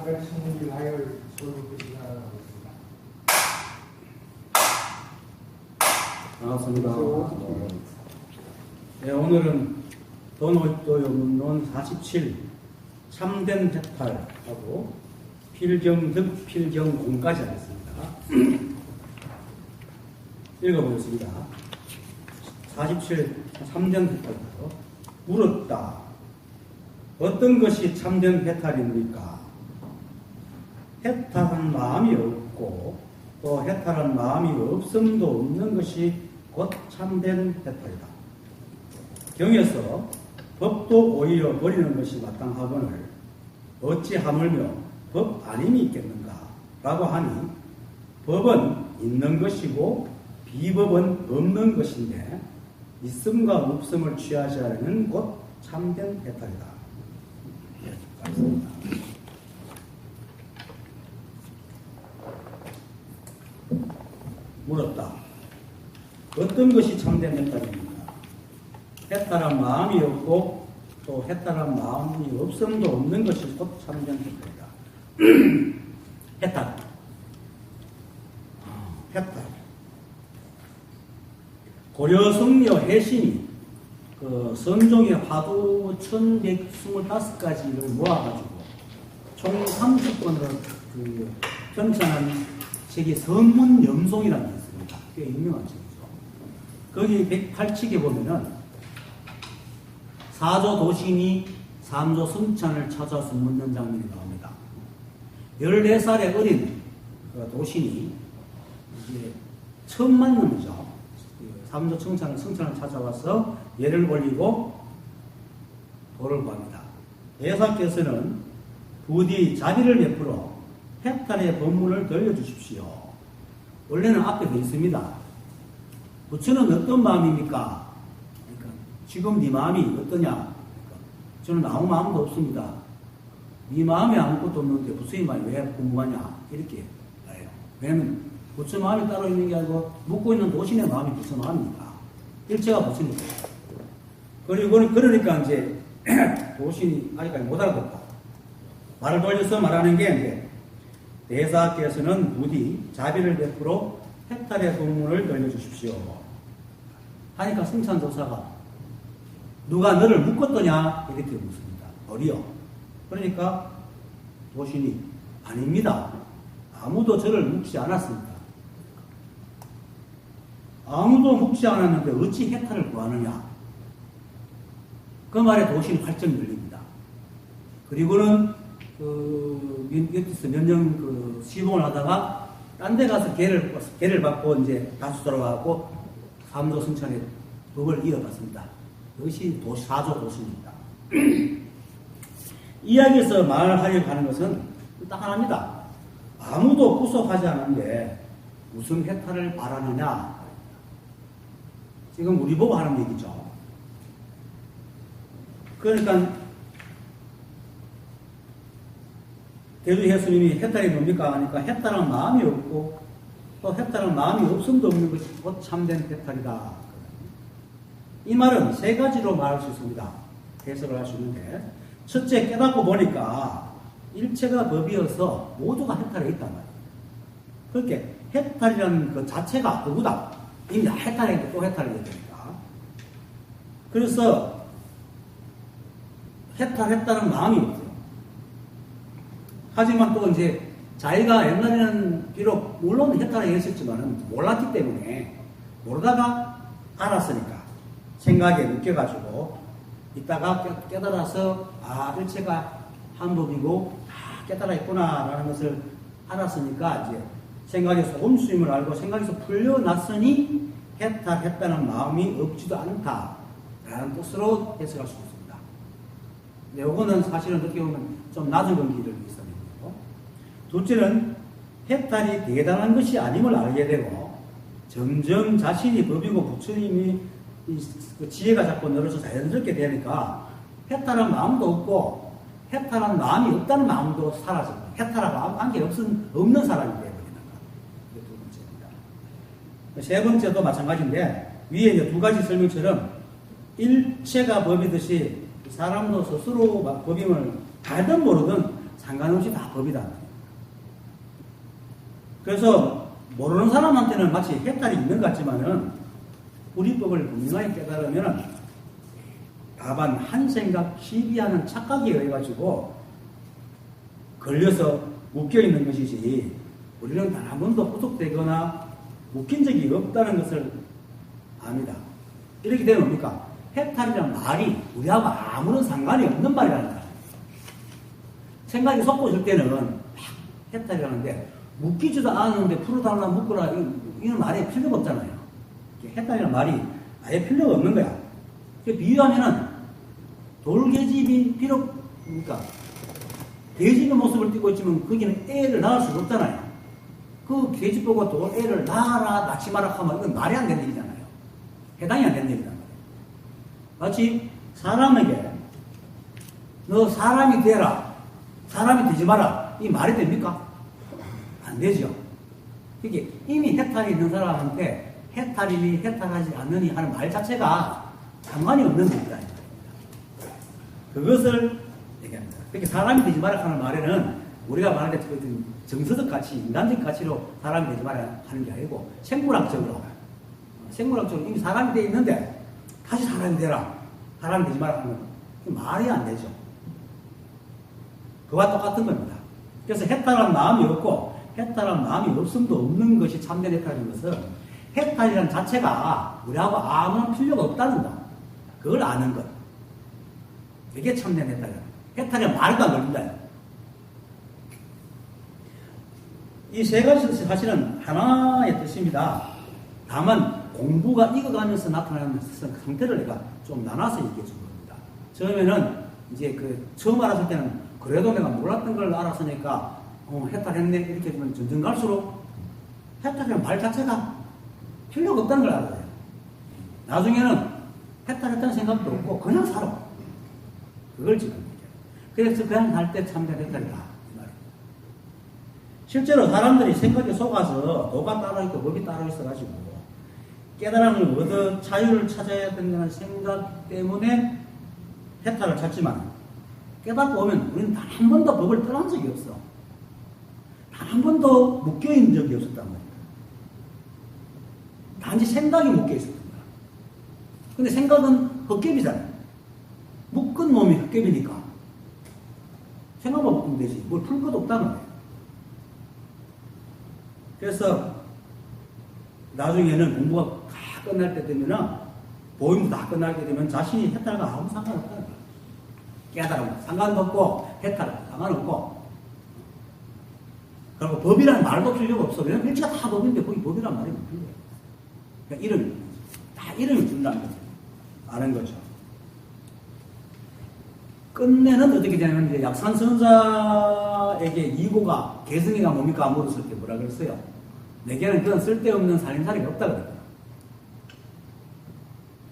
가르침을 하여 서로 것이라 했습니다. 반갑습니다. 네, 오늘은 도노이토요문론 47 참된 해탈하고 필경득 필경공까지 하겠습니다. 읽어보겠습니다. 47 참된 해탈부터 물었다. 어떤 것이 참된 해탈입니까? 해탈한 마음이 없고 또 해탈한 마음이 없음도 없는 것이 곧 참된 해탈이다. 경에서 법도 오히려 버리는 것이 마땅하거늘 어찌 하물며 법 아님이 있겠는가? 라고 하니 법은 있는 것이고 비법은 없는 것인데 있음과 없음을 취하지 않는 곧 참된 해탈이다. 알겠습니다. 물었다. 어떤 것이 참된 해탈입니까? 해탈한 마음이 없고 또 해탈한 마음이 없음도 없는 것이 곧 참된 해탈이다. 해탈. 해탈. 고려 성녀 해신이 그 선종의 화두 1125가지를 모아가지고 총 30권으로 그 편찬한 책이 성문염송이라는 게 있습니다. 꽤 유명한 책이죠. 거기 108책에 보면은 사조 도신이 삼조 승찬을 찾아서 묻는 장면이 나옵니다. 14살의 어린 그 도신이 이제 처음 만난 거죠. 삼조 승찬을 찾아와서 예를 올리고 도를 구합니다. 대사께서는 부디 자비를 베풀어 해탈의 법문을 들려주십시오. 원래는 앞에 돼 있습니다. 부처는 어떤 마음입니까? 그러니까 지금 네 마음이 어떠냐? 그러니까 저는 아무 마음도 없습니다. 네 마음에 아무것도 없는데 부처의 마음이 왜 궁금하냐? 이렇게 해요. 왜냐면 부처 마음이 따로 있는 게 아니고 묻고 있는 도신의 마음이 부처 마음이니까. 일체가 부처니까. 그리고 그러니까 이제 도신이 아직까지 못 알아듣고 말을 돌려서 말하는 게 이제 대사께서는 부디 자비를 베풀어 해탈의 법문을 들려주십시오. 하니까 승찬조사가 누가 너를 묶었더냐? 이렇게 묻습니다. 어리요. 그러니까 도신이 아닙니다. 아무도 저를 묶지 않았습니다. 아무도 묶지 않았는데 어찌 해탈을 구하느냐? 그 말에 도신이 활짝 열립니다. 그리고는 여기서 몇 년 시봉을 하다가 딴 데 가서 개를 받고 이제 다시 돌아가고 삼조 승찬의 법을 이어갔습니다. 이것이 사조 도신입니다. 이야기에서 말하려고 하는 것은 딱 하나입니다. 아무도 구속하지 않는데 무슨 해탈을 바라느냐? 지금 우리 보고 하는 얘기죠. 그러니까 대두 예수님이 해탈이 뭡니까? 하니까 해탈한 마음이 없고 또 해탈한 마음이 없음도 없는 것이 곧 참된 해탈이다. 이 말은 세 가지로 말할 수 있습니다. 해석을 할 수 있는데 첫째 깨닫고 보니까 일체가 법이어서 모두가 해탈에 있단 말이에요. 그렇게 해탈이라는 그 자체가 도구다. 이미 해탈했는데 또 해탈을 해야 되니까. 그래서 해탈했다는 마음이 없어요. 하지만 또 이제 자기가 옛날에는 비록 물론 해탈을 했었지만은 몰랐기 때문에 모르다가 알았으니까 생각에 묶여가지고 이따가 깨달아서 일체가 한 법이고 깨달았구나라는 것을 알았으니까 이제 생각의 소금수임을 알고 생각에서 풀려났으니 해탈했다는 마음이 없지도 않다라는 뜻으로 해석할 수 있습니다. 네, 이거는 사실은 어떻게 보면 좀 낮은 경기를 있어요. 둘째는 해탈이 대단한 것이 아님을 알게 되고 점점 자신이 법이고 부처님이 지혜가 자꾸 늘어서 자연스럽게 되니까 해탈한 마음도 없고 해탈한 마음이 없다는 마음도 사라집니다. 해탈하고 아무 관계 없는 사람이 되어버리는 것. 이게 두 번째입니다. 세 번째도 마찬가지인데 위에 이제 두 가지 설명처럼 일체가 법이듯이 사람도 스스로 법임을 알든 모르든 상관없이 다 법이다. 그래서 모르는 사람한테는 마치 해탈이 있는 것 같지만은 우리 법을 분명하게 깨달으면은 다만 한 생각 시비하는 착각에 의해 가지고 걸려서 묶여 있는 것이지 우리는 단 한 번도 후속되거나 묶인 적이 없다는 것을 압니다. 이렇게 되면 뭡니까? 해탈이란 말이 우리하고 아무런 상관이 없는 말이라는 거예요. 생각이 솟구질 때는 막 해탈이라는데 묶이지도 않았는데 풀어달라 묶으라 이런 말이 필요가 없잖아요. 해탈이라는 말이 아예 필요가 없는 거야. 비유하면은 돌계집이 비록 그러니까 돼지의 모습을 띠고 있지만 거기는 애를 낳을 수가 없잖아요. 그 돼지 보고 또 애를 낳아라 낳지 마라 하면 이건 말이 안 되는 얘기잖아요. 해당이 안 되는 얘기잖아요. 마치 사람에게 너 사람이 되라 사람이 되지 마라 이 말이 됩니까? 안 되죠. 이게 이미 해탈이 있는 사람한테 해탈이니 해탈하지 않느니 하는 말 자체가 상관이 없는 겁니다. 그것을 얘기합니다. 그렇게 사람이 되지 마라 하는 말에는 우리가 말할 때 정서적 가치, 인간적 가치로 사람이 되지 마라 하는 게 아니고 생물학적으로 이미 사람이 되어 있는데 다시 사람이 되라, 사람이 되지 마라 하는 말이 안 되죠. 그와 똑같은 겁니다. 그래서 해탈한 마음이 없고 해탈한 마음이 없음도 없는 것이 참된 해탈인 것은 해탈이라는 자체가 우리하고 아무런 필요가 없다는 것, 그걸 아는 것. 이게 참된 해탈이야. 해탈이 말도 안 걸린다. 이 세 가지 사실은 하나의 뜻입니다. 다만 공부가 익어가면서 나타나는 상태를 내가 좀 나눠서 얘기해 준 겁니다. 처음에는 이제 처음 알았을 때는 그래도 내가 몰랐던 걸 알았으니까 해탈했네 이렇게 되면 점점 갈수록 해탈이라는 말 자체가 필요가 없다는 걸 알아요. 나중에는 해탈했다는 생각도 없고 그냥 살아. 그걸 지금 얘기해요. 그래서 그냥 살 때 참된 해탈이다. 실제로 사람들이 생각에 속아서 도가 따로 있고 법이 따로 있어가지고 깨달음을 얻어 자유를 찾아야 된다는 생각 때문에 해탈을 찾지만 깨닫고 오면 우리는 단 한 번도 법을 떠난 적이 없어. 단 한 번도 묶여있는 적이 없었단 말이야. 단지 생각이 묶여있었던 거야. 근데 생각은 헛개비잖아. 묶은 몸이 헛개비니까 생각만 묶으면 되지. 뭘 풀 것도 없단 말이야. 그래서 나중에는 공부가 다 끝날 때 되면은 보임도 다 끝날 때 되면 자신이 해탈과 아무 상관없다는 거야. 깨달음 상관도 없고 해탈 상관없고 그리고 법이라는 말도 필요가 없어. 왜냐면 일체가 다 법인데 거기 법이라는 말이 못 필요해. 그러니까 이름이 다 이름이 준다는 거죠. 아는 거죠. 끝내는 어떻게 되냐면 이제 약산선자에게 이고가 개성이가 뭡니까 물었을 때 뭐라 그랬어요? 내게는 그런 쓸데없는 살림살이가 없다 그랬어요.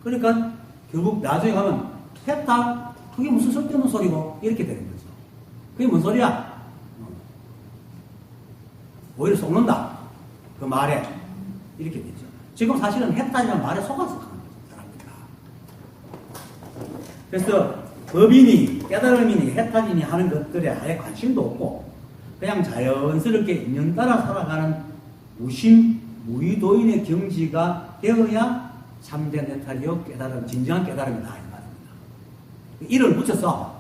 그러니까 결국 나중에 가면 해탈 그게 무슨 쓸데없는 소리고 이렇게 되는 거죠. 그게 뭔 소리야? 오히려 속는다. 그 말에 이렇게 되죠. 지금 사실은 해탈이라는 말에 속아서 가는 거죠. 사람들이. 그래서 법이니 깨달음이니 해탈이니 하는 것들에 아예 관심도 없고 그냥 자연스럽게 인연 따라 살아가는 무심 무의도인의 경지가 되어야 참된 해탈이요 깨달음 진정한 깨달음이다 이 말입니다. 이를 붙여서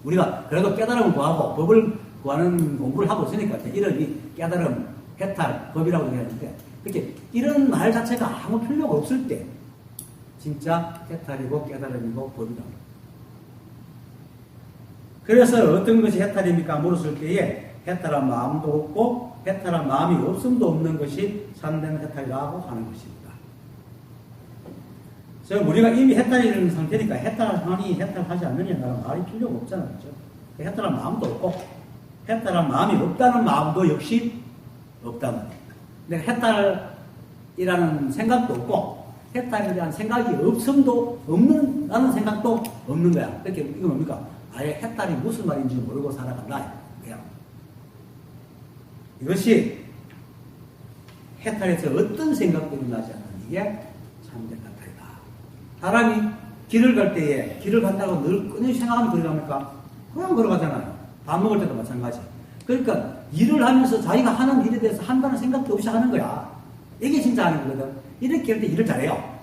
우리가 그래도 깨달음을 구하고 법을 구하는 공부를 하고 있으니까 이를 깨달음 해탈 법이라고 얘기하는데 그렇게 이런 말 자체가 아무 필요가 없을 때 진짜 해탈이고 깨달음이고 법이다. 그래서 어떤 것이 해탈입니까? 물었을 때에 해탈한 마음도 없고 해탈한 마음이 없음도 없는 것이 참된 해탈이라고 하는 것입니다. 그래서 우리가 이미 해탈이 있는 상태니까 해탈하니 해탈하지 않느냐는 말이 필요가 없잖아요. 그렇죠? 해탈한 마음도 없고 해탈한 마음이 없다는 마음도 역시 없다는 거예요. 근데 해탈이라는 생각도 없고 해탈에 대한 생각이 없음도 없는 생각도 없는 거야. 그렇게 이거 뭡니까? 아예 해탈이 무슨 말인지 모르고 살아간다. 그냥. 이것이 해탈에서 어떤 생각도 나지 않는 이게 참된 해탈이다. 사람이 길을 갈 때에 길을 간다고 늘 끊임없이 생각하면 그리 갑니까? 그냥 걸어가잖아요. 밥 먹을 때도 마찬가지. 그러니까 일을 하면서 자기가 하는 일에 대해서 한다는 생각도 없이 하는 거야. 이게 진짜 하는 거거든. 이렇게 할 때 일을 잘해요.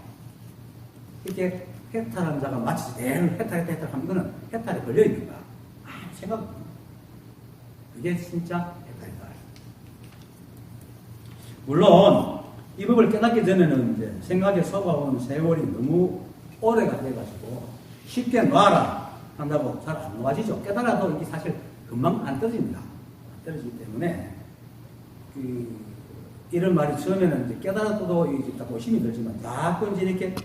이렇게 해탈한 자가 마치 대를 해탈 하면 이거는 해탈에 걸려있는 거야. 아무 생각 없는 거야. 그게 진짜 해탈이다. 물론 이 법을 깨닫기 전에는 이제 생각에 속아오는 세월이 너무 오래가 돼가지고 쉽게 놔라 한다고 잘 안 놓아지죠. 깨달아도 이게 사실 금방 안 떨어집니다. 안 떨어지기 때문에 이런 말이 처음에는 이제 깨달아도 이제 딱 힘이 들지만 자꾸 이제 이렇게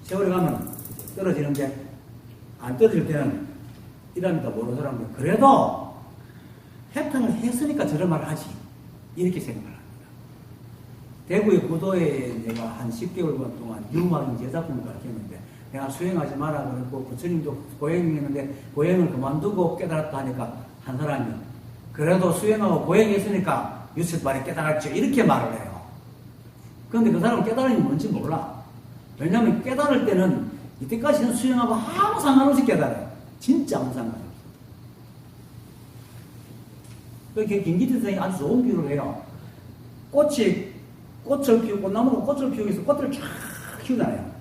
세월이 가면 떨어지는데 안 떨어질 때는 이랍니다. 모르는 사람들 그래도 해탈을 했으니까 저런 말을 하지 이렇게 생각을 합니다. 대구의 구도에 내가 한 10개월 동안 유망인 제작품을 가르쳤는데 내가 수행하지 마라 그러고 부처님도 고행했는데 고행을 그만두고 깨달았다 하니까 한 사람이 그래도 수행하고 고행했으니까 유set발에 깨달았죠 이렇게 말을 해요. 그런데 그 사람은 깨달음이 뭔지 몰라. 왜냐하면 깨달을 때는 이때까지는 수행하고 아무 상관없이 깨달아요. 진짜 아무 상관없이. 그렇게 김기태 선생님이 아주 좋은 비유를 해요. 꽃을 피우고 꽃나무가 꽃을 피우기 위해서 꽃을 쫙 키우잖아요.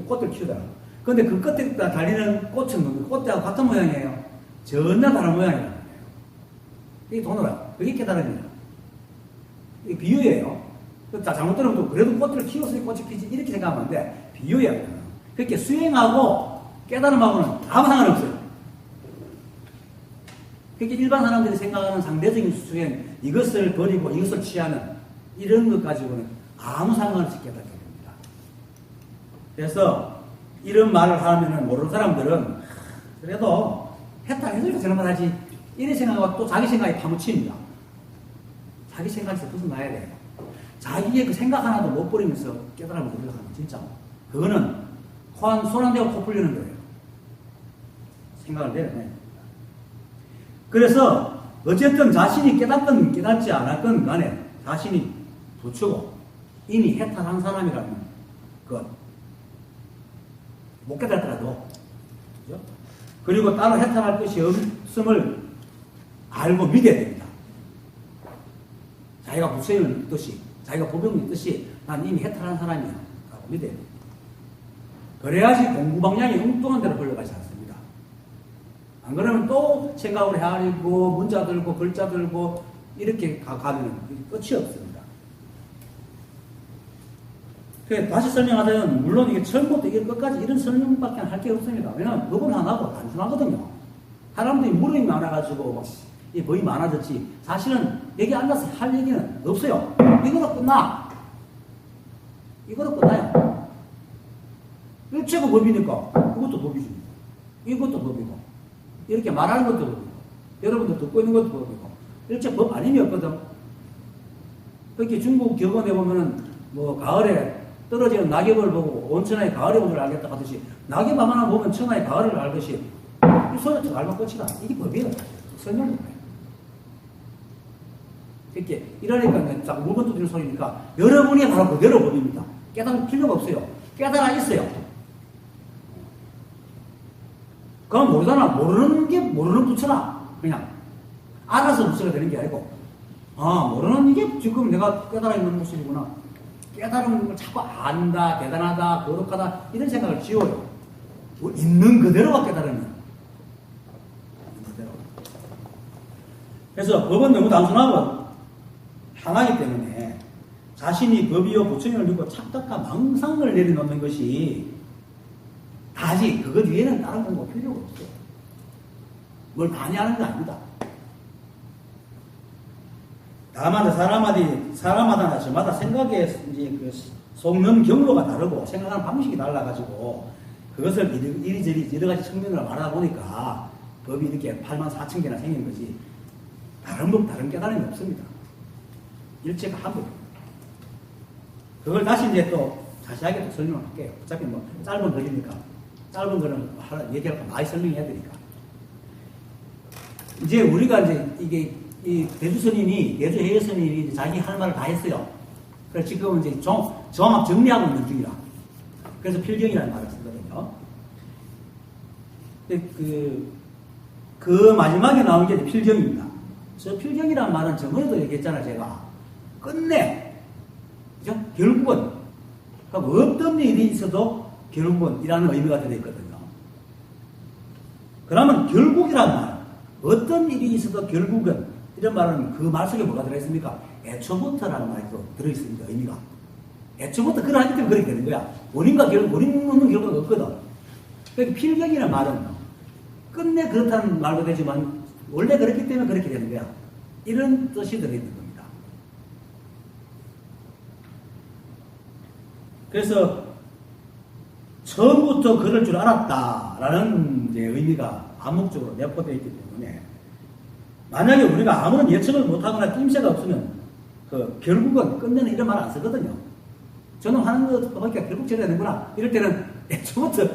꽃을 키우잖아. 그런데 그 끝에 달리는 꽃은 꽃하고 같은 모양이에요. 전혀 다른 모양이에요. 이게 도노라. 그게 깨달음이에요. 이게 비유예요. 잘못 들으면 그래도 꽃을 키웠으니 꽃이 피지 이렇게 생각하면 안 돼. 비유야. 그렇게 수행하고 깨달음하고는 아무 상관없어요. 그렇게 일반 사람들이 생각하는 상대적인 수행, 이것을 버리고 이것을 취하는 이런 것 가지고는 아무 상관없이 깨닫게 됩니다. 그래서 이런 말을 하면은 모르는 사람들은 그래도 해탈해서니까 저런 말 하지 이런 생각하고 또 자기 생각에 파묻힙니다. 자기 생각에서 벗어나야 돼요. 자기의 그 생각 하나도 못 버리면서 깨달음을 누리려고 하면 진짜 그거는 손 안 대고 코 풀리는 거예요. 생각을 내려내야 됩니다. 그래서 어쨌든 자신이 깨닫건 깨닫지 않았건 간에 자신이 부추고 이미 해탈한 사람이라면 그 못 깨닫더라도 그죠? 그리고 따로 해탈할 것이 없음을 알고 믿어야 됩니다. 자기가 부처님을 믿듯이 자기가 보병을 믿듯이 난 이미 해탈한 사람이야 라고 믿어야 됩니다. 그래야지 공부 방향이 엉뚱한 데로 흘러가지 않습니다. 안 그러면 또 생각을 헤아리고 문자 들고 글자 들고 이렇게 가면 끝이 없습니다. 다시 설명하자면 물론 이게 처음부터 이게 끝까지 이런 설명밖에 할 게 없습니다. 왜냐하면 법은 하나고 단순하거든요. 사람들이 물음이 많아가지고 이 법이 많아졌지 사실은 여기 앉아서 할 얘기는 없어요. 이거로 끝나. 이거로 끝나요. 일체가 법이니까 그것도 법이지. 이것도 법이고 이렇게 말하는 것도 법이고 여러분들 듣고 있는 것도 법이고 일체 법 아님이 없거든. 그렇게 중국 격언에 보면은 뭐 가을에 떨어지는 낙엽을 보고 온 천하의 가을의 오를 알겠다 하듯이 낙엽 하나 보면 천하의 가을을 알듯이 이 소리도 알면 끝이다. 이게 법이에요. 설명도 돼요. 이렇게 이러니까 자꾸 물건 두드리는 소리니까 여러분이 바로 그대로 법입니다. 깨달을 필요가 없어요. 깨달아 있어요. 그럼 모르잖아. 모르는 게 모르는 부처라. 그냥 알아서 부처가 되는 게 아니고 모르는 이게 지금 내가 깨달아 있는 모습이구나. 깨달은 걸 자꾸 안다, 대단하다, 거룩하다 이런 생각을 지워요. 있는 그대로가 깨달으면 있는 그대로. 그래서 법은 너무 단순하고 하나이기 때문에 자신이 법이요 부처님을 믿고 착각과 망상을 내려놓는 것이 다지 그것 위에는 다른 공부 필요가 없어요. 뭘 많이 하는 거 아닙니다. 다만 사람마다 저마다 생각의 이제 그 속는 경로가 다르고 생각하는 방식이 달라가지고 그것을 이리저리 여러 가지 측면으로 말하다 보니까 법이 이렇게 84,000개나 생긴 거지 다른 법 다른 깨달음이 없습니다. 일체가 한 법입니다. 그걸 다시 이제 또 자세하게 또 설명을 할게요. 어차피 뭐 짧은 글이니까 짧은 거는 얘기할 거 많이 설명해야 되니까. 이제 우리가 이제 이게 이 대주 스님이, 대주 해외 스님이 자기 할 말을 다 했어요. 그래서 지금 이제 종합 정리하고 있는 중이라. 그래서 필경이라는 말을 쓰거든요. 그 마지막에 나온 게 필경입니다. 저 필경이란 말은 저번에도 얘기했잖아요, 제가. 끝내. 그죠? 결국은. 그러니까 어떤 일이 있어도 결국은 이라는 의미가 들어있거든요. 그러면 결국이란 말. 어떤 일이 있어도 결국은. 이런 말은 그 말 속에 뭐가 들어있습니까? 애초부터라는 말이 들어있습니다, 의미가. 애초부터 그러하기 때문에 그렇게 되는 거야. 원인과 결국, 원인 없는 결과가 없거든. 그러니까 필경이라는 말은 끝내 그렇다는 말도 되지만 원래 그렇기 때문에 그렇게 되는 거야. 이런 뜻이 들어있는 겁니다. 그래서 처음부터 그럴 줄 알았다라는 이제 의미가 암묵적으로 내포되어 있기 때문에 만약에 우리가 아무런 예측을 못하거나 낌새가 없으면 그 결국은 끝내는 이런 말 안 쓰거든요. 저는 하는 거 보니까 결국 저래야 되는구나. 이럴 때는 애초부터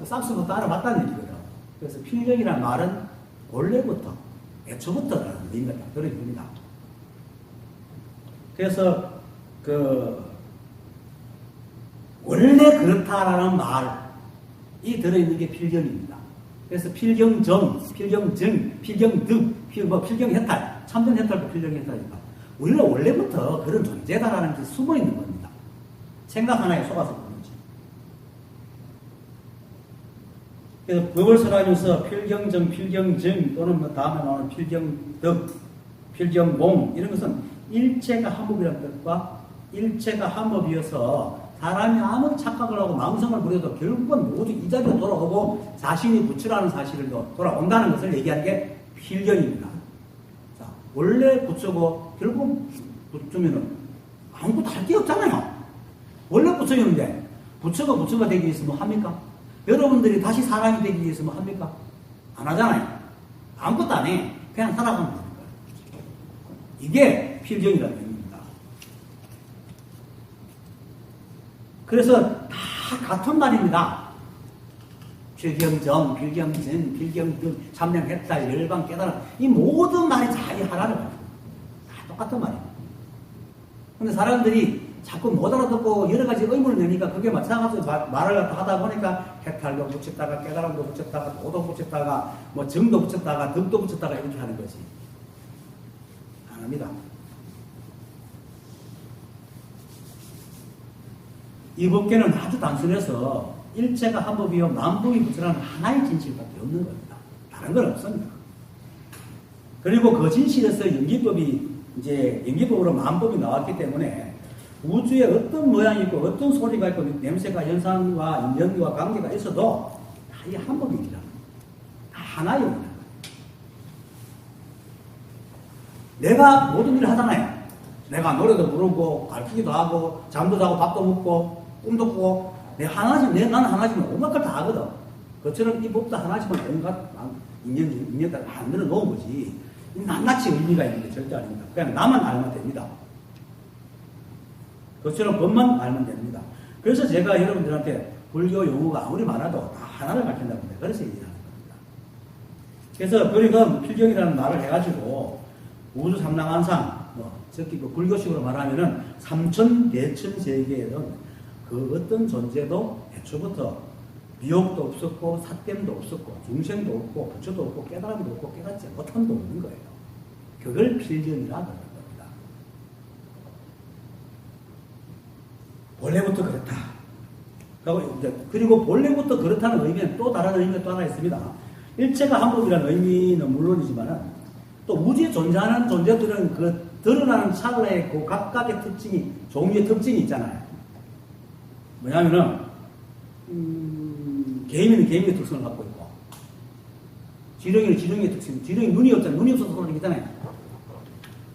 싹수부터 알아봤다는 얘기거든요. 그래서 필경이라는 말은 원래부터 애초부터라는 의미가 딱 들어있습니다. 그래서 원래 그렇다라는 말이 들어있는 게 필경입니다. 그래서 필경정, 필경증, 필경득, 필경해탈, 참된 해탈도 필경해탈입니다. 우리는 원래부터 그런 존재다라는 게 숨어 있는 겁니다. 생각 하나에 속아서 그런지. 그래서 법을 설하면서 필경정, 필경증 또는 뭐 다음에 나오는 필경득, 필경봉 이런 것은 일체가 합업이라는 뜻과 일체가 합업이어서 사람이 아무리 착각을 하고 망성을 부려도 결국은 모두 이 자리로 돌아오고 자신이 부처라는 사실을 돌아온다는 것을 얘기하는 게 필경입니다. 자, 원래 부처고 결국 부처면은 아무것도 할 게 없잖아요. 원래 부처였는데 부처가 되기 위해서 뭐 합니까? 여러분들이 다시 사람이 되기 위해서 뭐 합니까? 안 하잖아요. 아무것도 안 해. 그냥 살아가면 되는 거예요. 이게 필경이라는 의미입니다. 그래서 다 같은 말입니다. 필경정, 필경증, 필경등, 참명했다, 열방, 깨달음. 이 모든 말이 다 이 하나를 말입니다. 다 똑같은 말입니다. 근데 사람들이 자꾸 못 알아듣고 여러 가지 의문을 내니까 그게 마찬가지로 말을 하다 보니까 해탈도 붙였다가 깨달음도 붙였다가 도도 붙였다가 뭐 정도 붙였다가 덕도 붙였다가 이렇게 하는 거지. 안 합니다. 이 법계는 아주 단순해서 일체가 한법이요 만법이 부처라는 하나의 진실밖에 없는 겁니다. 다른 건 없습니다. 그리고 그 진실에서 연기법이 이제 연기법으로 만법이 나왔기 때문에 우주에 어떤 모양이 있고 어떤 소리가 있고 냄새가 현상과 연기와 관계가 있어도 다 이 한 법입니다. 다 하나의 법입니다. 내가 모든 일을 하잖아요. 내가 노래도 부르고 가르치기도 하고 잠도 자고 밥도 먹고 꿈도 꾸고 나는 하나지만 온갖 걸 다 하거든. 그처럼 이 법도 하나지만 온갖 인연을 만들어 놓은 거지. 낱낱이 의미가 있는 게 절대 아닙니다. 그냥 나만 알면 됩니다. 그처럼 법만 알면 됩니다. 그래서 제가 여러분들한테 불교 용어가 아무리 많아도 다 하나를 밝힌다고 합니다. 그래서 얘기하는 겁니다. 그래서 그리고 필경이라는 말을 해가지고 우주 삼랑한상 특히 그 불교식으로 말하면은 삼천 대천 세계에는 그 어떤 존재도 애초부터 미혹도 없었고 삿됨도 없었고 중생도 없고 부처도 없고 깨달음도 없고 깨닫지 못함도 없는 거예요. 그걸 필경이라 그러는 겁니다. 본래부터 그렇다. 그리고 본래부터 그렇다는 의미는 또 다른 의미가 또 하나 있습니다. 일체가 한법이라는 의미는 물론이지만은 또 우주에 존재하는 존재들은 그 드러나는 찰나의 그 각각의 특징이, 종류의 특징이 있잖아요. 뭐냐면은, 개미는 개미의 특성을 갖고 있고, 지렁이는 지렁이의 특성, 지렁이 눈이 없잖아요. 눈이 없어서 그런 게 있잖아요.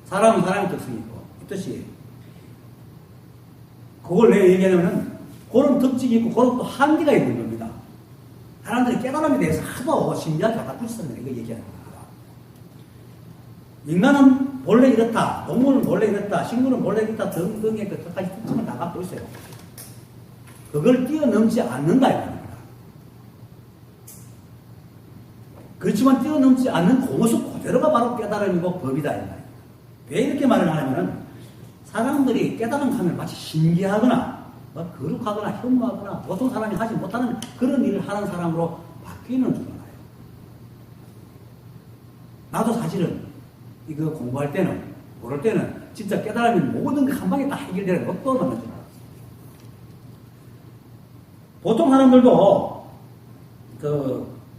사람은 사람의 특성이 있고, 이 뜻이. 그걸 왜 얘기하냐면은, 그런 특징이 있고, 그런 또 한계가 있는 겁니다. 사람들이 깨달음에 대해서 하도 신비하게 갖다 붙였다는 이거 얘기하는 겁니다. 인간은 본래 이렇다, 동물은 본래 이렇다, 식물은 본래 이렇다 등등의 그 가지 특징을 다 갖고 있어요. 그걸 뛰어넘지 않는다 이겁니다. 그렇지만 뛰어넘지 않는 그 모습 그대로가 바로 깨달음이고 법이다 이 말이에요. 왜 이렇게 말을 하냐면은 사람들이 깨달음 하면 마치 신기하거나 거룩하거나 혐오하거나 보통 사람이 하지 못하는 그런 일을 하는 사람으로 바뀌는 줄 알아요. 나도 사실은 이거 공부할 때는, 모를 때는 진짜 깨달으면 모든 게 한 방에 다 해결되는 것도 만나지 않았어요. 보통 사람들도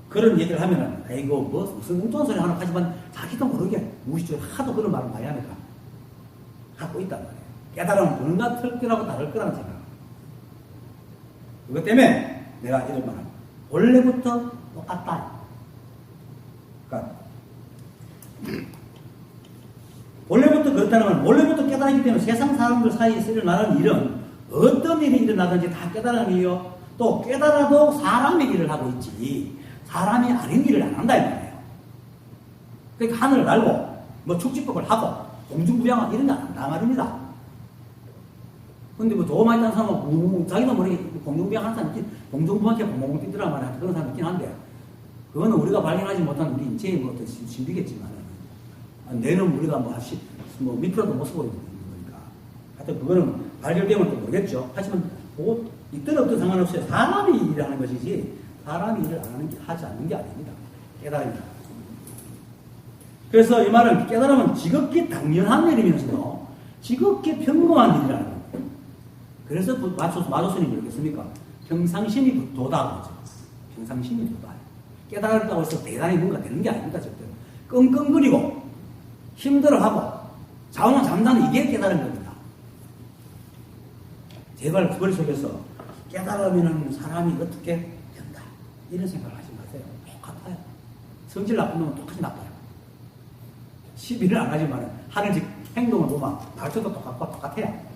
그런 얘기를 하면은, 아이고, 무슨 웅뚱한 소리 하나 하지만 자기도 모르게 무의식적으로 하도 그런 말을 많이 하니까 하고 있단 말이에요. 깨달으면 뭔가 특별하고 다를 거라는 생각. 그것 때문에 내가 이런 말을 합니다. 원래부터 똑같다. 그러니까 원래부터 그렇다는 건 원래부터 깨달았기 때문에 세상 사람들 사이에서 일어나는 일은 어떤 일이 일어나든지 다 깨달은 일이요. 또 깨달아도 사람의 일을 하고 있지 사람이 아닌 일을 안 한다 이 말이에요. 그러니까 하늘을 날고 뭐 축지법을 하고 공중부양하고 이런 거 안 한다 말입니다. 근데 뭐 도 많이 딴 사람은 자기도 모르게 공중부양하는 사람 있긴 공중부양해 공공부 뛰더라 말이야. 그런 사람 있긴 한데 그거는 우리가 발견하지 못한 우리 인체의 뭐 어떤 신비겠지만 뇌는 우리가 몇 프로도 못 쓰고 있는 거니까. 하여튼 그거는 발견되면 또 모르겠죠. 하지만 뭐 있든 없든 상관없어요. 사람이 일을 하는 것이지 사람이 일을 하지 않는 게 아닙니다. 깨달음이다. 그래서 이 말은 깨달으면 지극히 당연한 일이면서도 지극히 평범한 일이라는 거예요. 그래서 마조스님이 이렇게 씁니까? 평상심이 도다 그러죠. 평상심이 도다. 깨달았다고 해서 대단히 뭔가 되는 게 아닙니다. 절대로. 끙끙거리고 힘들어하고 자원은 잠자는 이게 깨달은 겁니다. 제발 그 머릿속에서 깨달으면 사람이 어떻게 된다. 이런 생각을 하지 마세요. 똑같아요. 성질 나쁜 놈은 똑같이 나빠요. 시비를 안 하지만 하는 행동을 보면 말투도 똑같아요.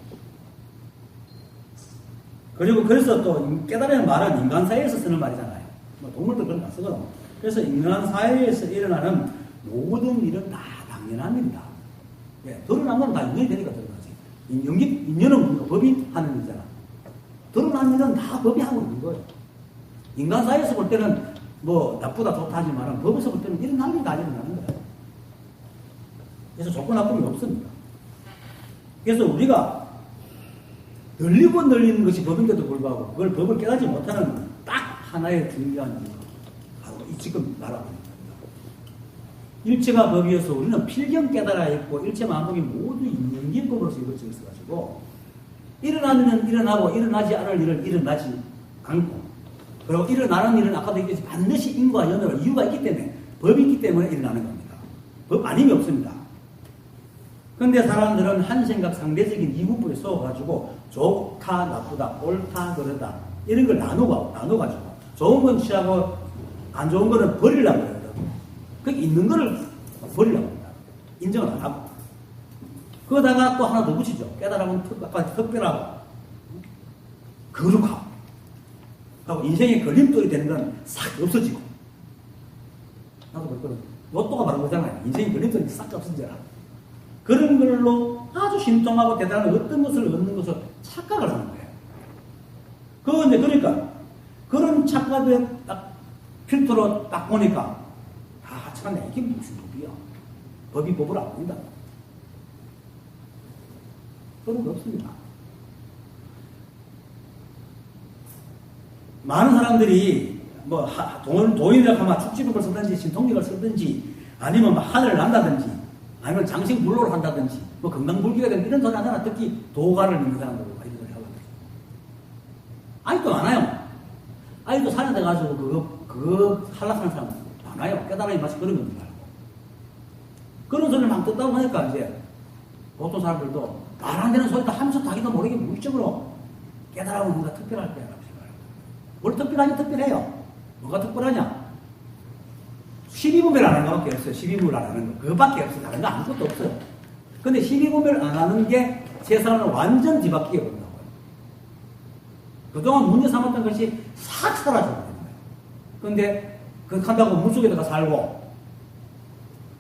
그리고 그래서 또 깨달으는 말은 인간 사회에서 쓰는 말이잖아요. 뭐 동물도 그런 거 쓰거든. 그래서 인간 사회에서 일어나는 모든 일은 다 당연한 일이다. 예, 드러난 건 다 인연이 되니까 드러나지. 인연은 뭔가 법이 하는 일이잖아. 드러난 일은 다 법이 하고 있는 거예요. 인간 사회에서 볼 때는 뭐 나쁘다 좋다 하지만 법에서 볼 때는 일어나는 일이 다 일어나는 거예요. 그래서 좋고 나쁨이 없습니다. 그래서 우리가 늘리고 늘리는 것이 법인데도 불구하고 그걸 법을 깨닫지 못하는 딱 하나의 중요한 이유가 바로 지금 말하고 있는 겁니다. 일체가 법이어서 우리는 필경 깨달아 있고 일체 만법이 모두 인연법으로서 이루어져 있어가지고 일어나는 일어나고 일어나지 않을 일은 일어나지 않고 그리고 일어나는 일은 아까도 얘기했듯이 반드시 인과 연으로 이유가 있기 때문에 법이 있기 때문에 일어나는 겁니다. 법 아님이 없습니다. 근데 사람들은 한 생각 상대적인 이분법에 쏘아가지고 좋다, 나쁘다, 옳다, 그러다 이런 걸 나눠가지고 좋은 건 취하고 안 좋은 거는 버리려고 해요. 그 있는 거를 버리려고 합니다. 인정을 안 하고. 그러다가 또 하나 더 붙이죠. 깨달으면 특별하고 거룩하고 하고 인생의 걸림돌이 되는 건 싹 없어지고 나도 그랬거든. 로또가 바로 그거잖아요. 인생의 걸림돌이 싹 없어져라. 그런 걸로 아주 신통하고 대단한 어떤 것을 얻는 것을 착각을 하는 거예요. 그런데 그러니까 그런 착각에 딱 필터로 딱 보니까 참네 이게 무슨 법이야. 법이 법을 안 본다. 그런 거 없습니다. 많은 사람들이 뭐 도인을 하면 축지법을 쓰든지 신통력을 쓰든지 아니면 하늘을 난다든지 아니면 장생불로를 한다든지, 뭐 건강불기가 되는 이런 소리 하잖아. 특히 도가를 믿는 사람들 이런 소리 하거든요. 아직도 많아요. 아직도 산에 가가지고 그거 한락하는 사람 많아요. 깨달음이 마치 그런 겁니다. 그런 소리를 막 듣다 보니까 이제 보통 사람들도 말 안 되는 소리도 하면서 자기도 모르게 무의식적으로 깨달으면 뭔가 특별할 거라고 생각해요. 뭘 특별하니 특별해요. 뭐가 특별하냐? 12분별 안 하는 것밖에 없어요. 12분별 안 하는 거. 그것밖에 없어요. 다른 거 아무것도 없어요. 근데 12분별 안 하는 게 세상을 완전 뒤바뀌게 본다고요. 그동안 문제 삼았던 것이 싹 사라져버리는 거예요. 근데 그렇게 한다고 물속에다가 살고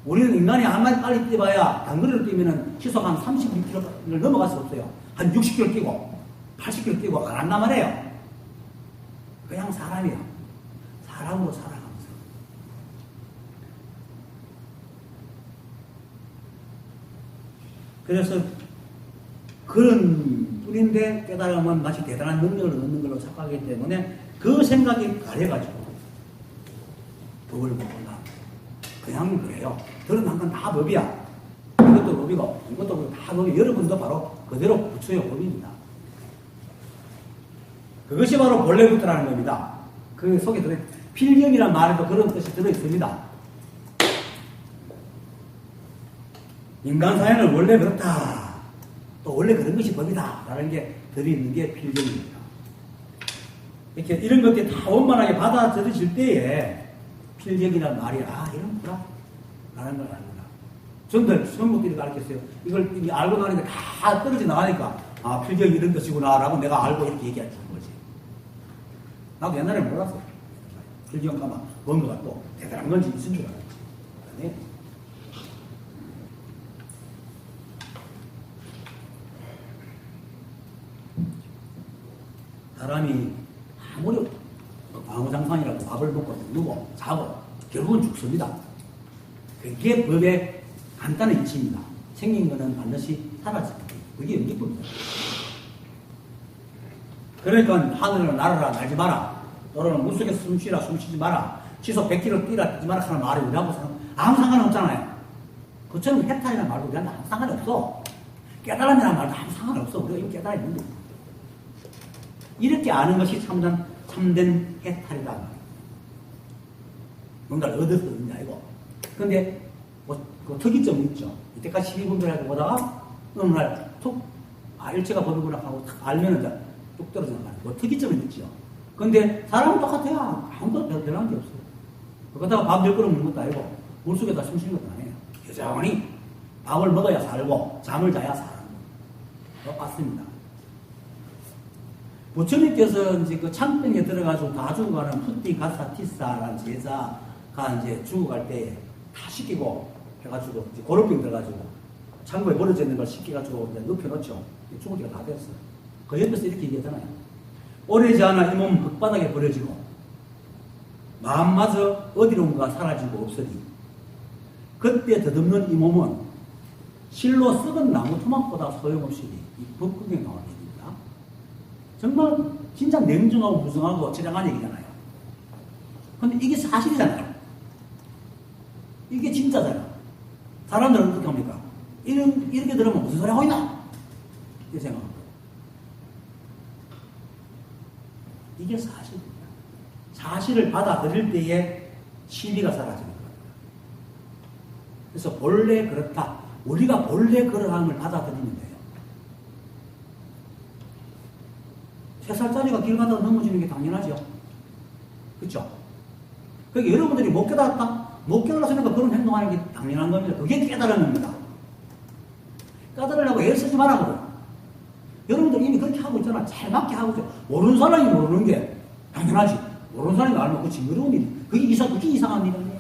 우리는 인간이 아무리 빨리 뛰어봐야 단거리를 뛰면 시속 한 36km를 넘어갈 수 없어요. 한 60km 뛰고 80km 뛰고 안 한단 말이에요. 그냥 사람이야. 사람으로 살아가면서. 그래서 그런 뿐인데 깨달으면 마치 대단한 능력을 얻는 걸로 착각하기 때문에 그 생각이 가려가지고 법을 보거나 그냥 그래요. 드러난 건 다 법이야. 이것도 법이고 이것도 법이고 다 법이 여러분도 바로 그대로 부처의 법입니다. 그것이 바로 본래부터라는 겁니다. 그 속에 필경이라는 말에도 그런 뜻이 들어있습니다. 인간 사회는 원래 그렇다. 또 원래 그런 것이 법이다. 라는 게 들어있는 게 필경입니다. 이렇게 이런 것들이 다 원만하게 받아들여질 때에 필경이라는 말이 이런 거라. 라는 걸 압니다. 전들 전부들이 가르쳤어요. 이걸 알고 나니까 다 떨어져 나가니까 필경이 이런 것이구나 라고 내가 알고 이렇게 얘기하는 거지. 나도 옛날에 몰랐어요. 필경가 막 뭔가 또 대단한 건지 있은 줄 알았지. 네. 사람이 아무리 방어장산이라고 밥을 먹고 누고 자고 결국은 죽습니다. 그게 법의 간단한 이치입니다. 생긴 것은 반드시 사라집니다. 그게 연기법입니다. 그러니까 하늘을 날아라 날지 마라. 너는 물속에 숨쉬라 숨쉬지 마라. 시속 100km 뛰라 뛰지 마라 하는 말이 우리하고 아무 상관없잖아요. 그처럼 해탈이라는 말도 우리한테 아무 상관없어. 깨달음이라는 말도 아무 상관없어. 우리가 이거 깨달아 있는 거야. 이렇게 아는 것이 참된 해탈이다. 뭔가를 얻어서 얻는 게 아니고. 근데, 그 특이점이 있죠. 이때까지 12분별하게 보다가, 어느 날, 일체가 법이구나 하고 알면은 이제 뚝 떨어져 나가는 뭐 특이점이 있죠. 근데 사람은 똑같아요. 아무것도 변한 게 없어요. 그러다가 밥 10그릇 먹는 것도 아니고, 물속에다 숨 쉬는 것도 아니에요. 여전히 밥을 먹어야 살고, 잠을 자야 사는 거. 똑같습니다. 부처님께서 이제 그 창병에 들어가지고 다 죽어가는 푸띠 가사 티사라는 제자가 이제 죽어갈 때 다 씻기고 해가지고 이제 고름병 들어가지고 창고에 버려져 있는 걸 씻겨가지고 이제 눕혀놓죠. 죽을 때가 다 됐어요. 그 옆에서 이렇게 얘기하잖아요. 오래지 않아 이 몸은 흙바닥에 버려지고 마음마저 어디론가 사라지고 없으니 그때 더듬는 이 몸은 실로 썩은 나무 토막보다 소용없이 이 법국에 나와 있습니다. 정말 진짜 냉정하고 무성하고 처량한 얘기잖아요. 근데 이게 사실이잖아요. 이게 진짜잖아요. 사람들은 어떻게 합니까? 이렇게 들으면 무슨 소리 하고 있나? 이렇게 생각합니다. 이게 사실입니다. 사실을 받아들일 때에 시비가 사라지는 거예요. 그래서 본래 그렇다. 우리가 본래 그러함을 받아들이면 돼요. 3살짜리가 길 가다가 넘어지는 게 당연하죠. 그렇죠? 그러니까 여러분들이 못 깨달았다? 못 깨달았으니까 그런 행동하는 게 당연한 겁니다. 그게 깨달은 겁니다. 깨달으려고 애쓰지 말라고요. 여러분들 이미 그렇게 하고 있잖아. 잘 맞게 하고 있죠. 모르는 사람이 모르는 게 당연하지. 모르는 사람이 알면 그 징그러운 일이. 그게 이상한 일이에요.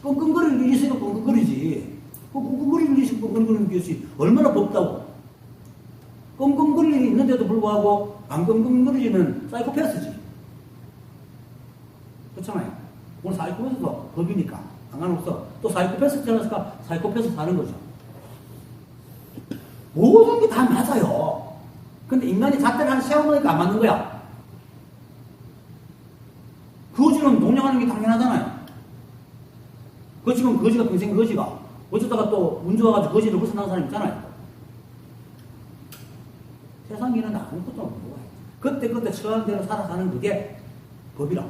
끙끙거릴 일이 있으니까 끙끙거리지. 끙끙거릴 일이 있으니까 끙끙거리는 것이 얼마나 법다고. 끙끙거릴 일이 있는데도 불구하고 안 끙끙거리지는 사이코패스지. 그렇잖아요. 오늘 사이코패스도 법이니까 상관없어. 또 사이코패스 태어났으니까 사이코패스 사는 거죠. 모든 게 다 맞아요. 근데 인간이 잣대를 하나 세워놓으니까 안 맞는 거야. 거지는 동냥하는 게 당연하잖아요. 거지는 거지가 평생 거지가 어쩌다가 또 운 좋아가지고 거지를 벗어난 사람 있잖아요. 세상 일은 아무것도 없는 거야. 그때 처한 대로 살아가는 그게 법이라고.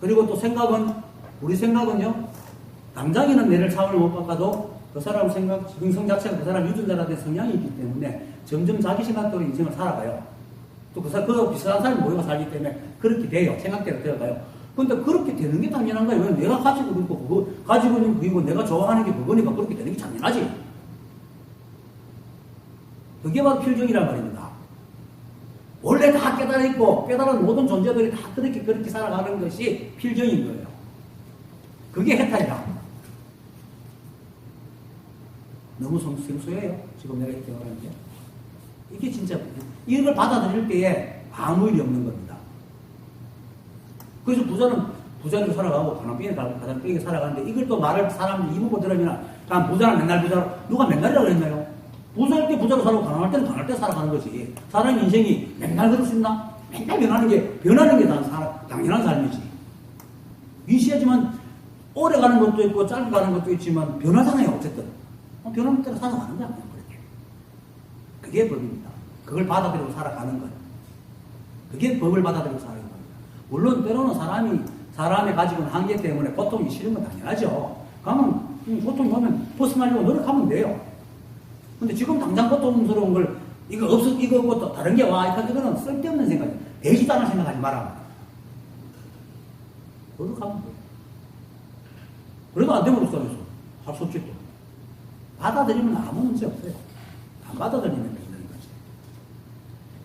그리고 또 우리 생각은요, 당장에는 내를 차원을 못 바꿔도 그 사람 생각, 정성 자체가 그 사람 유전자라는 성향이 있기 때문에 점점 자기 생각대로 인생을 살아가요. 또 그 비슷한 사람이 모여가 살기 때문에 그렇게 돼요. 생각대로 되어가요. 근데 그렇게 되는 게 당연한 거예요. 왜 내가 가지고 있고, 그거, 가지고 있는 그이고 내가 좋아하는 게 그거니까 그렇게 되는 게 당연하지. 그게 바로 필경이란 말입니다. 원래 다 깨달아 있고, 깨달은 모든 존재들이 다 그렇게 살아가는 것이 필경인 거예요. 그게 해탈이다. 너무 생소해요. 지금 내가 이렇게 말하는 게. 이게 진짜, 이걸 받아들일 때에 아무 일이 없는 겁니다. 그래서 부자로 살아가고, 가난병에 살아가는데, 이걸 또 사람들이 이보고 들으면, 부자는 맨날 부자로, 누가 맨날이라고 그랬나요? 부자일 때 부자로 살고, 가난할 때는 가난할 때 살아가는 거지. 사람 인생이 맨날 그럴 수 있나? 맨날 변하는 게 당연한 삶이지. 미시하지만 오래 가는 것도 있고 짧게 가는 것도 있지만 변하잖아요. 어쨌든 변하는 대로 살아가는 거야. 그게 법입니다. 그걸 받아들이고 살아가는 거예요. 그게 법을 받아들이고 살아가는 겁니다. 물론 때로는 사람이 가지고 있는 한계 때문에 고통이 싫은 건 당연하죠. 가면 고통이 오면 벗어나려고 노력하면 돼요. 근데 지금 당장 고통스러운 걸 이거 없고 또 다른 게 와. 이거는 쓸데없는 생각이에요. 되지도 않을 생각하지 마라. 노력하면 돼요. 그래도 안 되면 어떡하겠어. 할 수 없지 또. 받아들이면 아무 문제 없어요. 안 받아들이면 된다는 거지.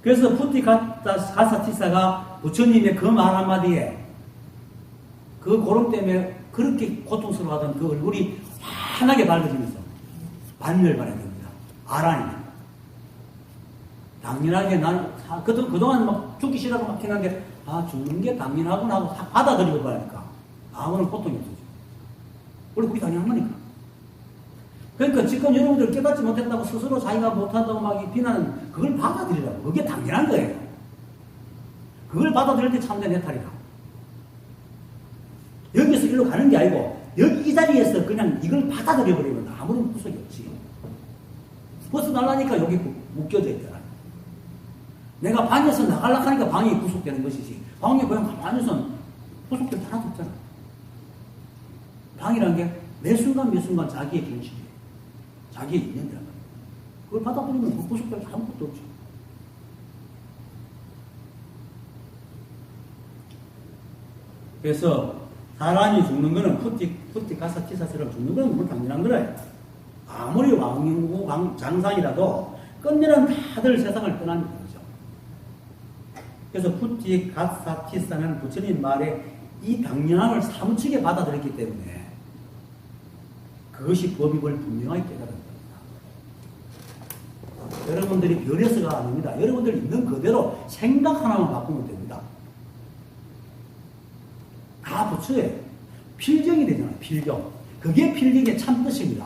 그래서 푸티가사티사가 부처님의 그 말 한마디에 그 고름 때문에 그렇게 고통스러워하던 그 얼굴이 환하게 밝아지면서 반멸반이 됩니다. 아란이. 당연하게 나는 그동안 막 죽기 싫어서 막 했는데 죽는 게 당연하구나 하고 받아들이고 보니까 아무런 고통이 없어져. 원래 그게 당연한 거니까. 그러니까 지금 여러분들 깨닫지 못했다고 스스로 자기가 못한다고 막 비난하는 그걸 받아들이라고. 그게 당연한 거예요. 그걸 받아들일 때 참된 해탈이다. 여기서 일로 가는 게 아니고 여기 이 자리에서 그냥 이걸 받아들여버리면 아무런 구속이 없지. 벗어나려니까 여기 묶여져 있더라. 내가 방에서 나가려고 하니까 방이 구속되는 것이지. 방에 그냥 가만히 있으면 구속될 게 하나도 없잖아. 방이라는 게 매 순간 자기의 견실이에요. 자기의 인연이란 말이에요. 그걸 받아들이면 구속될 게 아무것도 없죠. 그래서 사람이 죽는 거는 푸티가사티사처럼 죽는 거는 뭐 당연한 거래요. 아무리 왕이고 장상이라도 끝내는 다들 세상을 떠나는 거죠. 그래서 푸티가사티사는 부처님 말에 이 당연함을 사무치게 받아들였기 때문에 그것이 법임을 분명하게 깨달은 겁니다. 여러분들이 별에서가 아닙니다. 여러분들 있는 그대로 생각 하나만 바꾸면 됩니다. 다 부처예요. 필경이 되잖아요. 필경. 그게 필경의 참뜻입니다.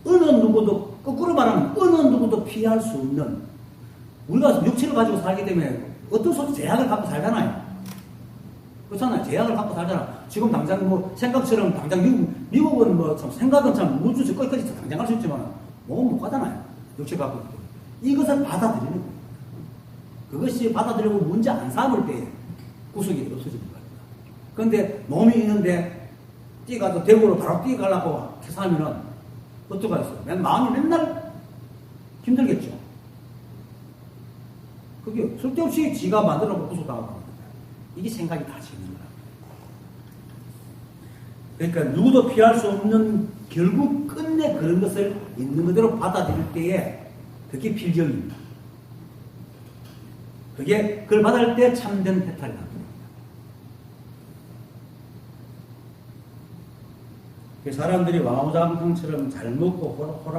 어느 누구도 거꾸로 말하면 어느 누구도 피할 수 없는 우리가 육체를 가지고 살기 때문에 어떤 소리 제약을 갖고 살잖아요. 그렇잖아요. 제약을 갖고 살잖아. 지금 당장 뭐 생각처럼 당장 미국은 뭐 참 생각은 참 우주 저 끝까지 당장 갈 수 있지만 몸은 못 가잖아요. 육체 갖고 있기 때문에. 이것을 받아들이는 거예요. 그것이 받아들이고 문제 안 삼을 때 구속이 없어지는 겁니다. 그런데 몸이 있는데 뛰가서 대구로 바로 뛰가려고 해서하면은 어떡 하겠어요? 마음이 맨날 힘들겠죠. 그게 쓸데없이 지가 만들어놓고 구속당하고 합니다. 이게 생각이 다 지는 거라. 그러니까 누구도 피할 수 없는 결국 끝내 그런 것을 있는 그대로 받아들일 때에 그게 필경입니다. 그걸 받을 때 참된 해탈이 납니다. 사람들이 왕후장탕처럼 잘 먹고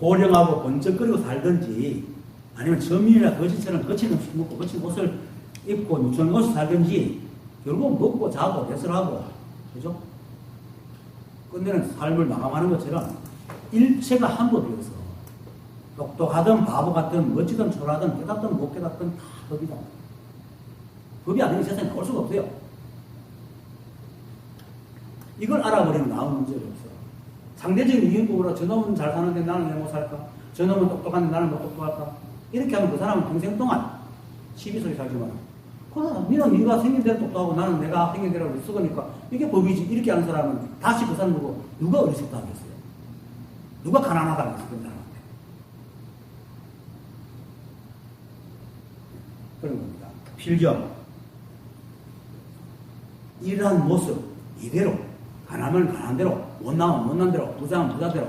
호령하고 번쩍거리고 살든지 아니면 점인이나 거지처럼 거친 음식 먹고 거친 옷을 입고 누추한 곳에 살든지 결국 먹고 자고 배설하고 그죠? 끝내는 삶을 마감하는 것처럼 일체가 한 법이어서 똑똑하든 바보 같든 멋지든 초라하든 깨닫든 못 깨닫든 다 법이다. 법이 아닌 세상에 나올 수가 없어요. 이걸 알아버리면 아무 문제가 없어. 상대적인 이윤법으로 저놈은 잘 사는데 나는 왜 못 살까? 저놈은 똑똑한데 나는 못 똑똑할까? 이렇게 하면 그 사람은 평생 동안 시비 속에 살지만 니는 네가 생긴 대로 똑똑하고 나는 내가 생긴 대로 썩으니까 이게 법이지. 이렇게 하는 사람은 다시 그 사람 보고 누가 어리석다 하겠어요? 누가 가난하다 하겠어요? 그 사람한테. 그런 겁니다. 필경. 이러한 모습 이대로 가난하면 가난한 대로 못나면 못난 대로 부자면 부자대로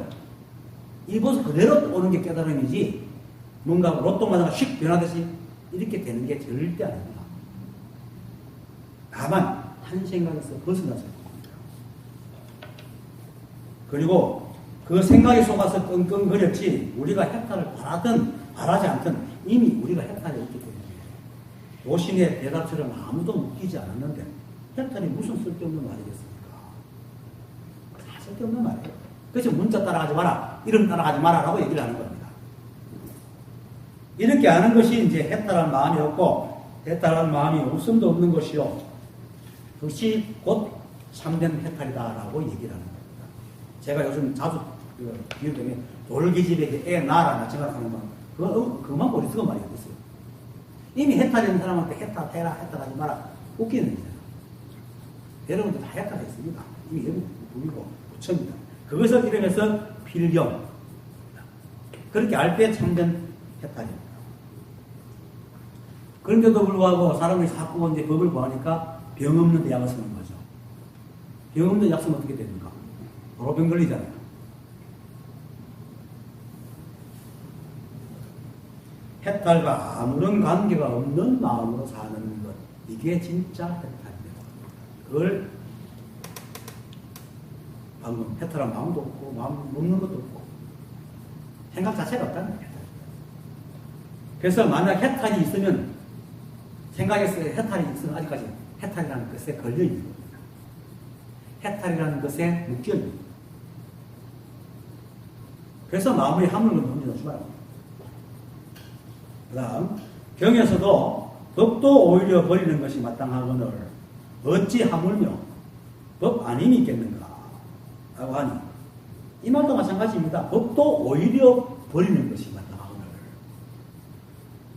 이 모습 그대로 오는 게 깨달음이지 뭔가 로또 맞아가 휙 변하듯이 이렇게 되는 게 절대 아닙니다. 다만 한 생각에서 벗어나서 겁니다. 그리고 그 생각에 속아서 끙끙거렸지 우리가 해탈을 바라든 바라지 않든 이미 우리가 해탈에 있기 때문에 도신의 대답처럼 아무도 웃기지 않았는데 해탈이 무슨 쓸데없는 말이겠습니까? 다 쓸데없는 말이에요. 그래서 문자 따라가지 마라, 이름 따라가지 마라라고 얘기를 하는 겁니다. 이렇게 하는 것이 이제 해탈한 마음이 없고 해탈한 마음이 없음도 없는 것이요. 그것이 곧 참된 해탈이다라고 얘기를 하는 겁니다. 제가 요즘 자주 비유되면 돌기집에 애 낳아라 마찬가지로 하는 건 그만 어리석은 말이 됐어요. 이미 해탈인 사람한테 해탈해라 해탈하지 마라 웃기는 일이잖아요. 여러분들 다 해탈했습니다. 이미 여러분 부리고 부처입니다. 그것을 이름해서 필경. 그렇게 알 때 참된 해탈입니다. 그런데도 불구하고 사람들이 자꾸 이제 법을 구하니까 병 없는 데 약을 쓰는 거죠. 병 없는 약 쓰면 어떻게 됩니까? 바로 병 걸리잖아요. 해탈과 아무런 관계가 없는 마음으로 사는 것. 이게 진짜 해탈입니다. 그걸 방금 해탈한 마음도 없고, 마음 먹는 것도 없고, 생각 자체가 없다는 거예요. 그래서 만약 해탈이 있으면, 생각에서 해탈이 있으면 아직까지 해탈이라는 것에 걸려있는 겁니다. 해탈이라는 것에 묶여있는 겁니다. 그래서 마음의 함을 던져놓지 말아요. 그 다음, 경에서도 법도 오히려 버리는 것이 마땅하거늘 어찌 하물며 법 아님이 있겠는가? 라고 하니, 이 말도 마찬가지입니다. 법도 오히려 버리는 것이 마땅하거늘.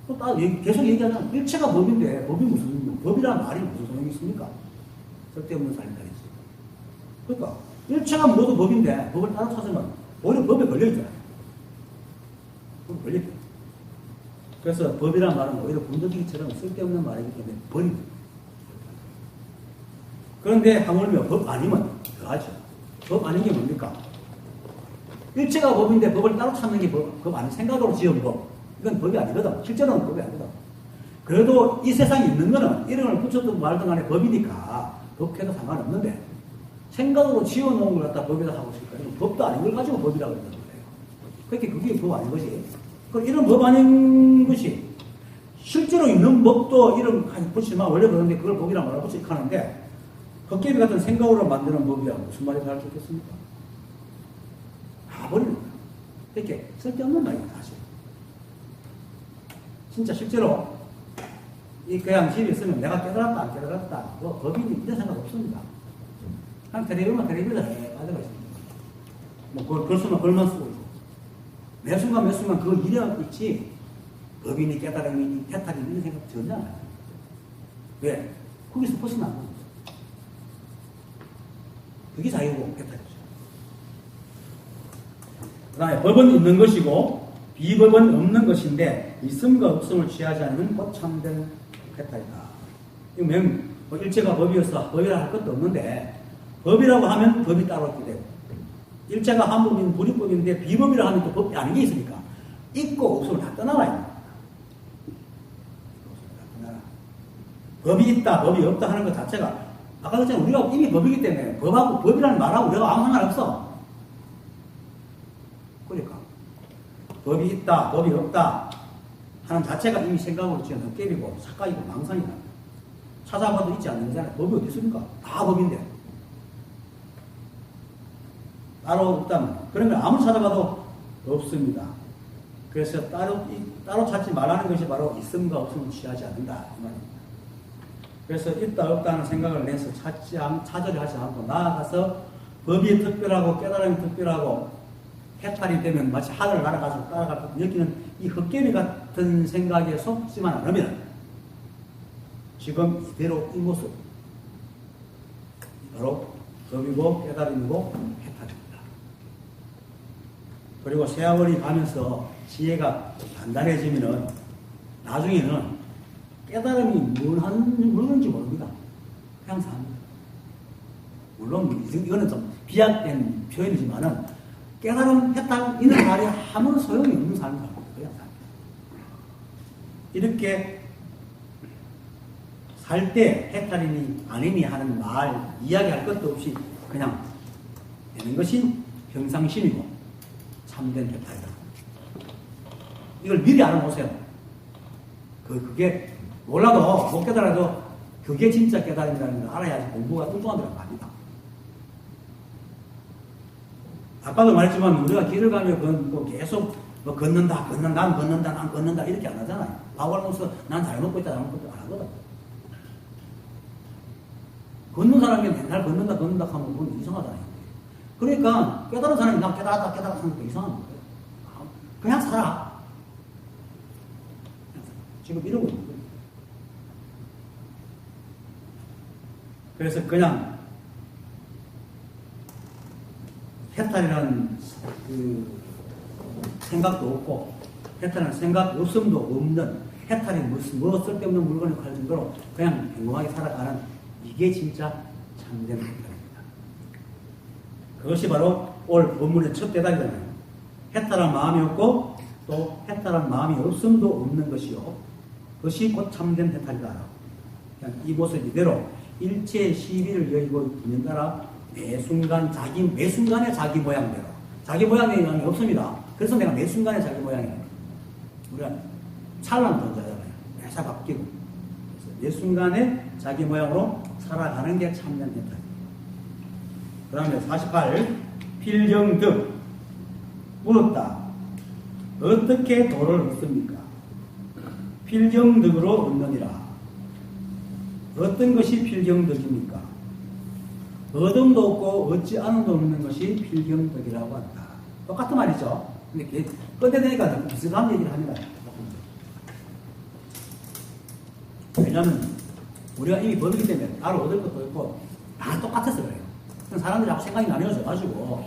또 계속 얘기하잖아. 일체가 법인데, 법이 무슨, 법이라는 말이 무슨 소용이 있습니까? 쓸데없는 살인살이지. 그러니까, 일체가 모두 법인데, 법을 따로 찾으면 오히려 법에 걸려있잖아요. 법에 걸려있잖아요. 그래서 법이란 말은 오히려 분더기처럼 쓸데없는 말이기 때문에 버리는 거예요. 그런데 하물며 법 아니면 더하죠. 법 아닌 게 뭡니까? 일체가 법인데 법을 따로 찾는 게 법 아닌 생각으로 지은 법. 이건 법이 아니거든. 실제로는 법이 아니거든. 그래도 이 세상에 있는 거는 이름을 붙였든 말든 간에 법이니까 법해도 상관없는데 생각으로 지어놓은 걸 갖다 법에다 하고 있으니까 이건 법도 아닌 걸 가지고 법이라고 그러는 거예요. 그렇게 그게 법 아닌 것이. 그럼 이런 법 아닌 것이 실제로 있는 법도 이름 붙이지만 원래 그런데 그걸 법이란 말을 붙이게 하는데 헛개비 같은 생각으로 만드는 법이야 무슨 말이 잘 좋겠습니까? 다 버리는 거야. 이렇게 쓸데없는 말이야 사실. 진짜 실제로 그냥 집에 있으면 내가 깨달았다 안 깨달았다 뭐 법이 이런 생각 없습니다. 그냥 텔레비만 텔레비를 해 빠져가 있습니다. 뭐 그걸 글쓰면 글만 쓰고 있고 매 순간 매 순간 그걸 이래갖고 있지 법이니 깨달음이니 해탈이니 이런 생각 전혀 안 해요. 왜? 거기서 벗어나는 거죠. 그게 자유고 해탈이죠. 그 다음에 법은 있는 것이고 비법은 없는 것인데 있음과 없음을 취하지 않는 곧 참된 해탈이다. 이거 뭐 일체가 법이어서 법이라 할 것도 없는데 법이라고 하면 법이 따로 있게 되고 일체가 한법인 불이법인데 비법이라 하면 또 법이 아닌 게 있으니까 있고 없음을 다 떠나와야 됩니다. 법이 있다 법이 없다 하는 것 자체가 아까 그랬잖아요. 우리가 이미 법이기 때문에 법하고 법이라는 말하고 우리가 아무 상관없어. 그러니까 법이 있다 법이 없다 하는 자체가 이미 생각으로 지은 헛개비고 착각이고 망상이다. 찾아봐도 있지 않는 거잖아요. 법이 어디 있습니까? 다 법인데 따로 없다면 그러면 아무리 찾아봐도 없습니다. 그래서 따로 찾지 말라는 것이 바로 있음과 없음을 취하지 않는다 이 말입니다. 그래서 있다 없다는 생각을 내서 찾으려 하지 않고 나아가서 법이 특별하고 깨달음이 특별하고 해탈이 되면 마치 하늘을 날아가서 따라갈 때 여기는 이 헛개비 같은 생각에 속지만 않으면 지금 이대로 이 모습 바로 법이고 깨달음이고 해탈입니다. 그리고 세월이 가면서 지혜가 단단해지면은 나중에는 깨달음이 뭐는지 모릅니다. 그냥 삽니다. 물론 이거는 좀 비약된 표현이지만은 깨달음 해탈 이런 말이 아무런 소용이 없는 삶을 살고 그냥 삽니다. 이렇게 살 때 해탈이니 아니니 하는 말 이야기할 것도 없이 그냥 되는 것이 평상심이고 참된 해탈이다. 이걸 미리 알아놓으세요. 그게 몰라도 못 깨달아도 그게 진짜 깨달음이라는 걸 알아야지 공부가 뚱뚱하더라고 합니다. 아까도 말했지만 우리가 길을 가면 그건 뭐 계속 뭐 걷는다, 난 걷는다 이렇게 안 하잖아요. 밥을 먹어서 난 잘 먹고 있다, 잘 먹고 있다 안 하거든. 걷는 사람이 맨날 걷는다 하면 그건 이상하잖아요. 그러니까 깨달은 사람이 나 깨달았다 하는 게 이상한 거예요. 그냥 살아. 지금 이러고 있는 거예요. 그래서 그냥 해탈이라는 그 생각도 없고 해탈이라는 생각 없음도 없는 해탈이 뭐 쓸데없는 물건을 갈 정도로 그냥 평범하게 살아가는 이게 진짜 참된 해탈입니다. 그것이 바로 오늘 본문의 첫 대답이잖아요. 해탈한 마음이 없고 또 해탈한 마음이 없음도 없는 것이요. 그것이 곧 참된 해탈이다. 그냥 이 모습 이대로 일체의 시비를 여의고 있는 따라 매 순간에 자기 모양대로. 자기 모양의 영향이 없습니다. 그래서 내가 매 순간에 자기 모양이에요. 우리가 찰나는 존재잖아요. 매사 바뀌고. 그래서 매 순간에 자기 모양으로 살아가는 게 참된 해탈입니다. 그 다음에 48. 필정득. 물었다. 어떻게 도를 얻습니까? 필정득으로 얻느니라. 어떤 것이 필경덕입니까? 얻음도 없고 얻지 않음도 없는 것이 필경덕이라고 한다. 똑같은 말이죠. 근데 끝내되니까 비슷한 얘기를 합니다. 왜냐하면 우리가 이미 법이기 때문에 따로 얻을 것도 없고 다 똑같아서 그래요. 사람들이 자꾸 생각이 나뉘어져가지고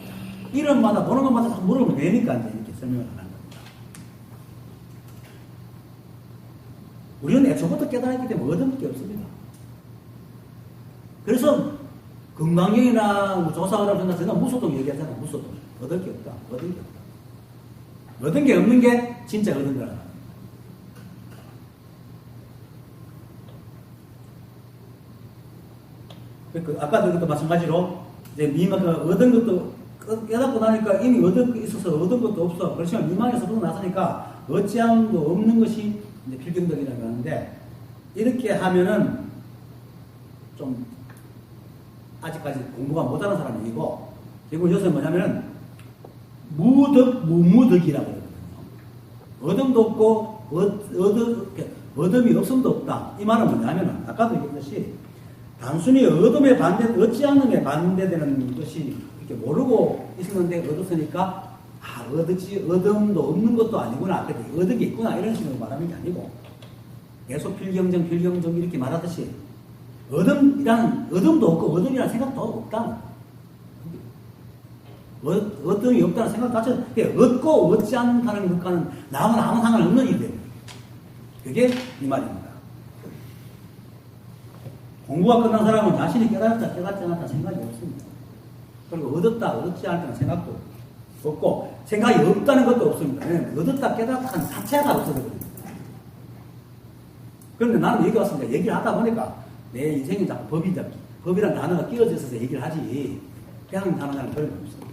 이름마다 보는 것마다 자꾸 물어보면 되니까 이렇게 설명을 하는 겁니다. 우리는 애초부터 깨달았기 때문에 얻을 게 없습니다. 그래서 금강경이나 조사하라고 생각하면 무소동 얘기하잖아요. 무소동. 얻을 게 없다. 얻은 게 없는 게 진짜 얻은 거라. 아까도 이것도 마찬가지로 이제 얻은 것도 깨닫고 나니까 이미 얻은 거 있어서 얻은 것도 없어. 그렇지만 미망에서 얻고 나서니까 어찌함도 없는 것이 이제 필경덕이라고 하는데 이렇게 하면은 좀 아직까지 공부가 못하는 사람이고 결국 여기서 뭐냐면은 무덕이라고 그러거든요. 얻음도 없고 얻음이 없음도 없다. 이 말은 뭐냐면은 아까도 얘기했듯이 단순히 얻음에 얻지 않음에 반대되는 것이 이렇게 모르고 있었는데 얻었으니까 얻음도 없는 것도 아니구나. 얻은 게 있구나. 이런 식으로 말하는 게 아니고 계속 필경정 이렇게 말하듯이 얻음도 없고 얻음이라는 생각도 없다. 얻음이 없다는 생각 자체는 얻고 얻지 않다는 것과는 나하고는 아무 상관없는 일이에요. 그게 이 말입니다. 공부가 끝난 사람은 자신이 깨달았다 깨닫지 않았다 생각이 없습니다. 그리고 얻지 않았다는 생각도 없고 생각이 없다는 것도 없습니다. 얻었다 깨닫다는 자체가 없어졌거든요. 그런데 나는 여기 왔습니다. 얘기를 하다 보니까 내 인생이 자꾸 법이라는 단어가 끼어져 있어서 얘기를 하지 그냥 단어는 별로 없어요.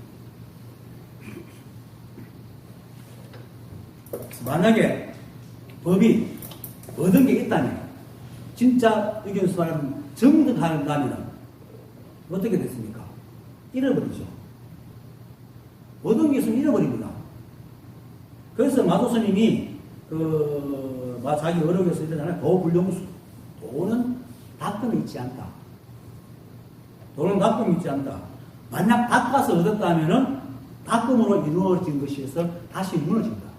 만약에 법이 얻은 게 있다면 진짜 의견 수사는 정득한다면 어떻게 됐습니까? 잃어버리죠. 얻은 게 있으면 잃어버립니다. 그래서 마도스님이 자기 어록에서 이러잖아요. 도불용수. 도는 닦음이 있지 않다. 도는 닦음이 있지 않다. 만약 닦아서 얻었다면은 닦음으로 이루어진 것이어서 다시 무너진다.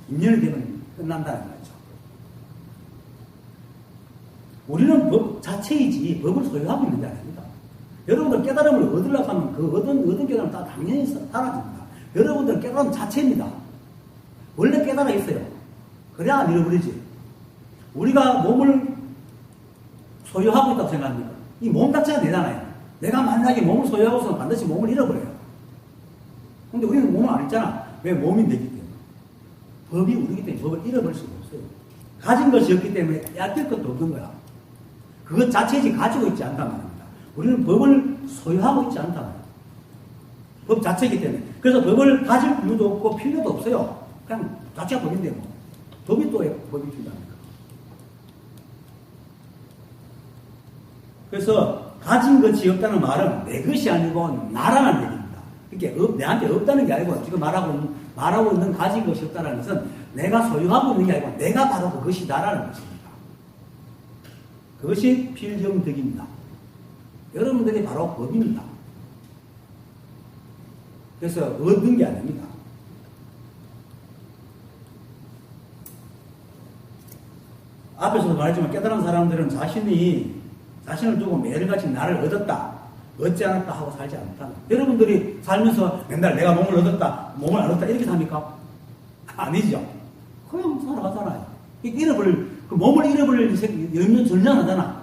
인연이 되면 끝난다는 거죠. 우리는 법 자체이지 법을 소유하고 있는 게 아닙니다. 여러분들 깨달음을 얻으려고 하면 그 얻은 깨달음 다 당연히 사라집니다. 여러분들 깨달음 자체입니다. 원래 깨달아 있어요. 그래야 안 잃어버리지. 우리가 몸을 소유하고 있다고 생각합니까? 이 몸 자체가 내잖아요. 내가 만약에 몸을 소유하고서는 반드시 몸을 잃어버려요. 근데 우리는 몸을 안 잃잖아. 왜? 몸이 되기 때문에. 법이 우리기 때문에 법을 잃어버릴 수가 없어요. 가진 것이 없기 때문에 얕을 것도 없는 거야. 그것 자체이지 가지고 있지 않단 말입니다. 우리는 법을 소유하고 있지 않단 말이에요. 법 자체이기 때문에. 그래서 법을 가질 이유도 없고 필요도 없어요. 그냥 자체가 법인데 뭐. 법이 또 법이 필요합니다. 그래서 가진 것이 없다는 말은 내 것이 아니고 나라는 얘기입니다. 이게 내한테 없다는 게 아니고 지금 말하고 있는 가진 것이 없다는 것은 내가 소유하고 있는 게 아니고 내가 바로 그것이다라는 것입니다. 그것이 필경덕입니다. 여러분들이 바로 법입니다. 그래서 얻은 게 아닙니다. 앞에서도 말했지만 깨달은 사람들은 자신을 두고 매일같이 나를 얻었다, 얻지 않았다 하고 살지 않다. 여러분들이 살면서 맨날 내가 몸을 얻었다, 몸을 안 얻었다 이렇게 삽니까? 아니죠. 그냥 살아가잖아요. 그 몸을 잃어버릴 염려 전혀 안 하잖아.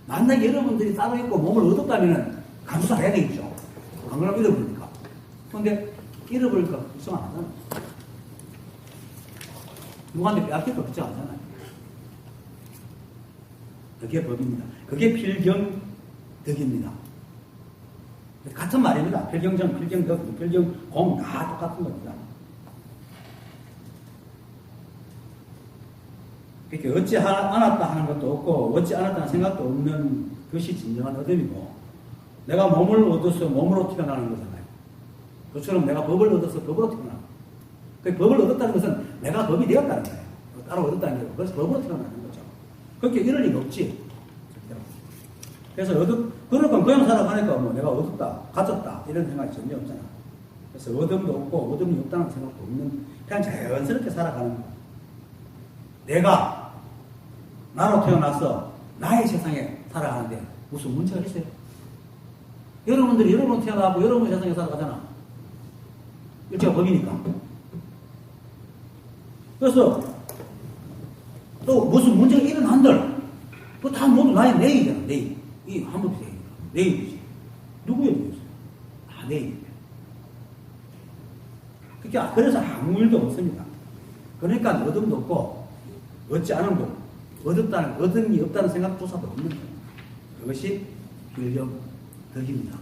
만약에 여러분들이 따로 있고 몸을 얻었다면 감수를 해야 되겠죠. 안 그러면 잃어버리니까. 그런데 잃어버릴까 걱정 안 하잖아. 누구한테 빼앗길까 걱정 안 하잖아요. 그게 법입니다. 그게 필경덕입니다. 같은 말입니다. 필경정, 필경덕, 필경공 다 똑같은 겁니다. 이렇게 얻지 않았다 하는 것도 없고 얻지 않았다는 생각도 없는 것이 진정한 얻음이고 내가 몸을 얻어서 몸으로 태어나는 거잖아요. 그처럼 내가 법을 얻어서 법으로 태어나는 거예요. 그 법을 얻었다는 것은 내가 법이 되었다는 거예요. 따로 얻었다는 게 그래서 법으로 태어나는 거죠. 그렇게 이럴 리가 없지. 그래서 그러니까 그냥 살아가니까 뭐 내가 얻었다, 가졌다 이런 생각이 전혀 없잖아. 그래서 얻음도 없고 얻음이 없다는 생각도 없는 그냥 자연스럽게 살아가는 거야. 내가 나로 태어나서 나의 세상에 살아가는데 무슨 문제가 있어요? 여러분들이 여러분 태어나고 여러분 세상에 살아가잖아. 일체가 법이니까. 그래서 또 무슨 문제가 일어난들 그거 다 모두 나의 내일이잖아. 내일. 이 한번 보세요. 내일이지. 누구의 내일이었어요? 내일. 그래서 아무 일도 없습니다. 그러니까 얻음도 없고 얻지 않은 것, 얻음이 없다는 생각조차도 없는 거예요. 그것이 필경덕입니다.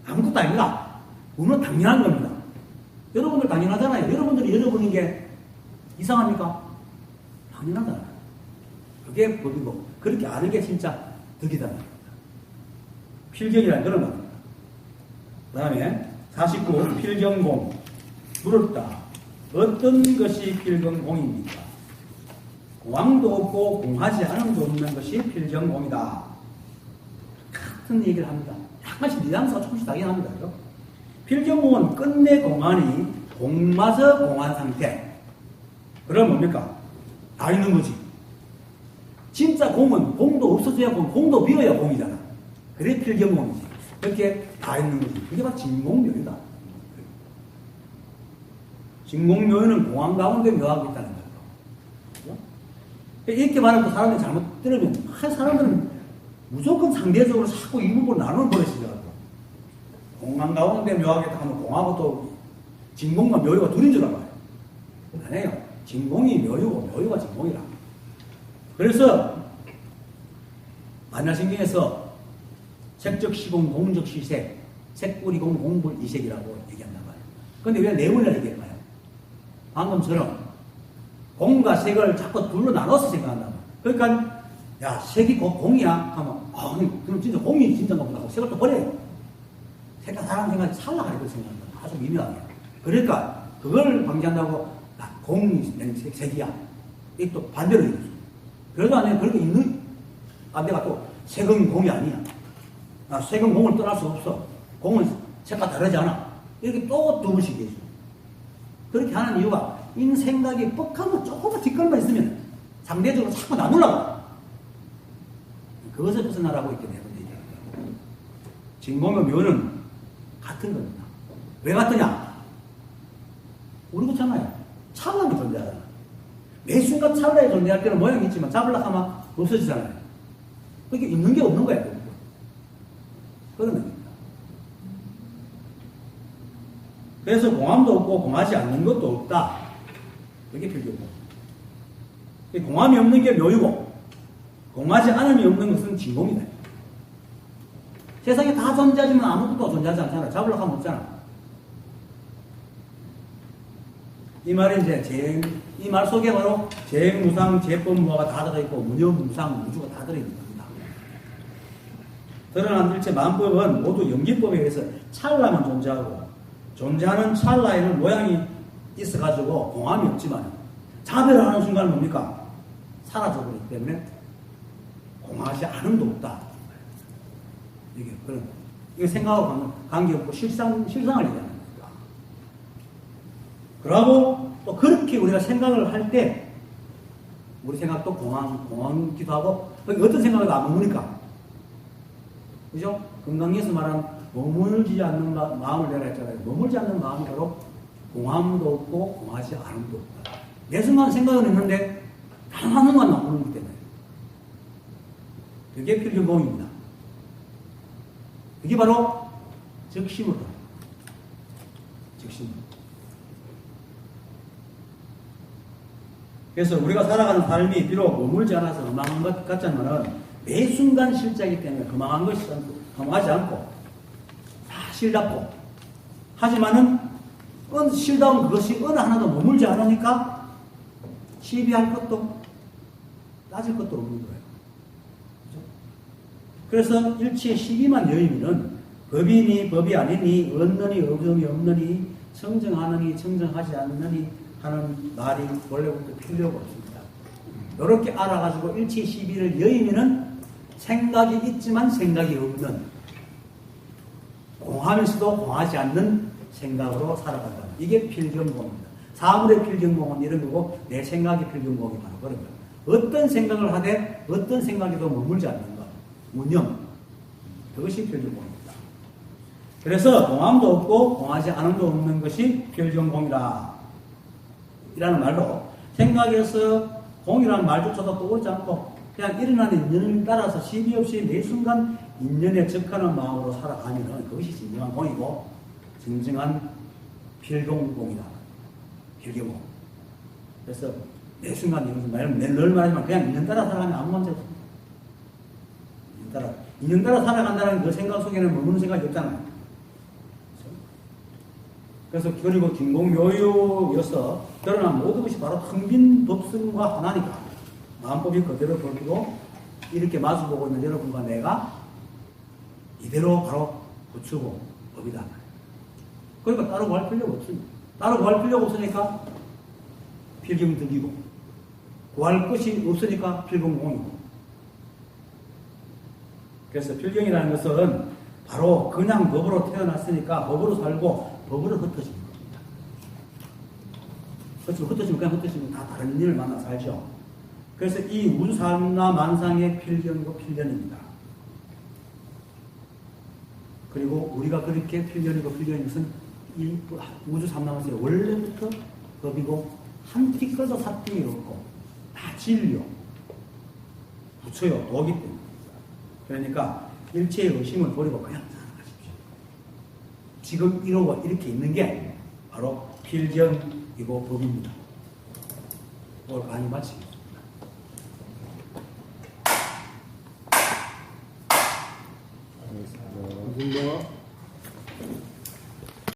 아무것도 아닙니다. 그건 당연한 겁니다. 여러분들 당연하잖아요. 여러분들이 여러분인 게 이상합니까? 당연하잖아요. 그게 법이고 그렇게 아는 게 진짜 덕이다는 겁니다. 필경이라는 그런 겁니다. 그 다음에 49 필경공 물었다. 어떤 것이 필경공입니까? 공황도 없고 공하지 않음도 없는 것이 필경공이다. 같은 얘기를 합니다. 약간씩 뉘앙스가 조금씩 다르긴 합니다. 그렇죠? 필경공은 끝내 공안이 공마서 공한 상태. 그럼 뭡니까? 다 있는 거지. 진짜 공은 공도 없어져야 공도 비어야 공이잖아. 그래 필경공이지. 그렇게 다 있는 거지. 그게 바로 진공묘유다. 진공묘유는 공안 가운데 묘하고 있다는 거예요. 이렇게 말하면 사람들이 잘못 들으면 사람들은 무조건 상대적으로 자꾸 이 부분을 나누는 버릇이더라고. 공안 가운데 묘하겠다 하면 공하고 또 진공과 묘유가 둘인 줄 알아요. 아니에요. 진공이 묘유고 묘유가 진공이라. 그래서 반야신경에서 색적 시공, 공적 시색, 색불이공, 공불 이색이라고 얘기한단 말이에요. 그런데 왜 내용을 얘기할까요? 방금처럼 공과 색을 자꾸 둘로 나눠서 생각한단 말이에요. 그러니까 야 색이 공이야 하면 그럼 진짜 공이 진짜인가 보다 하고 색을 또 버려요. 색깔 사람 생각이 찰나가지고 생각한다. 아주 미묘하게. 그러니까 그걸 방지한다고 공이 색이야. 이게 또 반대로 얘기했어. 그래도 안 해. 그렇게 있는 내가 또 색은 공이 아니야. 색은 공을 떠날 수 없어. 공은 색과 다르지 않아. 이렇게 또 두 번씩 얘기했어. 그렇게 하는 이유가 이 생각이 뻑하면 조금만 뒷걸만 있으면 상대적으로 자꾸 나누려고. 그것을 벗어나라고 있게 되는 얘기예요. 진공과 묘는 같은 겁니다. 왜 같으냐? 우리 그렇잖아요. 차분하게 존재하잖아. 매 순간 차분하게 존재할 때는 모양이 있지만 잡으려고 하면 없어지잖아요. 그게 있는 게 없는 거예요. 그런 겁니다. 그래서 공함도 없고 공하지 않는 것도 없다. 그게 필요고. 공함이 없는 게 묘유고 공하지 않음이 없는 것은 진공이다. 세상에 다 존재하지만 아무것도 존재하지 않잖아. 잡으려고 하면 없잖아. 이 말이 이제 이 말 속에 바로 재무상, 재법무가 다 들어있고 무념무상, 무주가 다 들어있는 겁니다. 드러난 일체 만법은 모두 연기법에 의해서 찰나만 존재하고 존재하는 찰나에는 모양이 있어가지고 공함이 없지만 자별을 하는 순간 뭡니까? 사라져버리기 때문에 공하지 않음도 없다. 이게 그런 이게 생각하고 관계없고 실상을 얘기하는 겁니다. 그러고 또 그렇게 우리가 생각을 할 때 우리 생각도 공항기도 하고 어떤 생각도 안 머무니까 그죠? 건강에서 말한 머물지 않는 마음을 내라 했잖아요. 머물지 않는 마음이 바로 공함도 없고 공하지 않음도 없다. 매 순간 생각은 있는데 단 한 순간 안 머무르기 때문에 그게 필경공입니다. 그게 바로 적심으로 적심. 그래서 우리가 살아가는 삶이 비록 머물지 않아서 허망한 것 같지만은 매 순간 실자이기 때문에 허망한 것이 허망하지 않고 다 실답고 하지만은 실다운 그것이 어느 하나도 머물지 않으니까 시비할 것도 따질 것도 없는 거예요. 그래서 일체의 시비만 여의면은 법이니 법이 아니니 얻느니 얻음이 없느니 청정하느니 청정하지 않느니 하는 말이 원래부터 필요가 없습니다. 이렇게 알아가지고 일체의 시비를 여의면은 생각이 있지만 생각이 없는 공하면서도 공하지 않는 생각으로 살아간다. 이게 필경공입니다. 사물의 필경공은 이런 거고 내 생각의 필경공이 바로 그런 거예요. 어떤 생각을 하되 어떤 생각에도 머물지 않는 것. 운영. 그것이 필경공입니다. 그래서 공함도 없고 공하지 않음도 없는 것이 필경공이라. 이라는 말로 생각에서 공이라는 말조차도 떠오르지 않고 그냥 일어나는 인연을 따라서 시비 없이 매 순간 인연에 적하는 마음으로 살아가면 그것이 진정한 공이고 진정한 필경공이다. 필경공. 그래서 매 순간 늘 말하지만 그냥 인연 따라 살아가면 아무 문제 없습니다. 인연 따라 살아간다는 그 생각 속에는 머무는 생각이 없잖아요. 그래서 그리고 진공묘유여서 드러난 모든 것이 바로 텅빈 법성과 하나니까 마음법이 그대로 보이고 이렇게 마주보고 있는 여러분과 내가 이대로 바로 고추고 법이다. 그러니까 따로 구할 필요가 없습니다. 따로 구할 필요가 없으니까 필경득이고 구할 것이 없으니까 필경공이고. 그래서 필경이라는 것은 바로 그냥 법으로 태어났으니까 법으로 살고 법으로 흩어지는 겁니다. 그렇죠. 흩어지면 그냥 흩어지면 다 다른 일을 만나 살죠. 그래서 이 우주삼나 만상의 필경이고 필견입니다. 그리고 우리가 그렇게 필견이고 필견인 것은 이 우주삼나만상의 원래부터 법이고 한 티 꺼도 사등이 없고 다 진료, 부처요, 도기 때문에. 그러니까 일체의 의심을 버리고 그냥 살아가십시오. 지금 이러고 이렇게 있는 게 바로 필경이고 법입니다. 오늘 강의 마치겠습니다.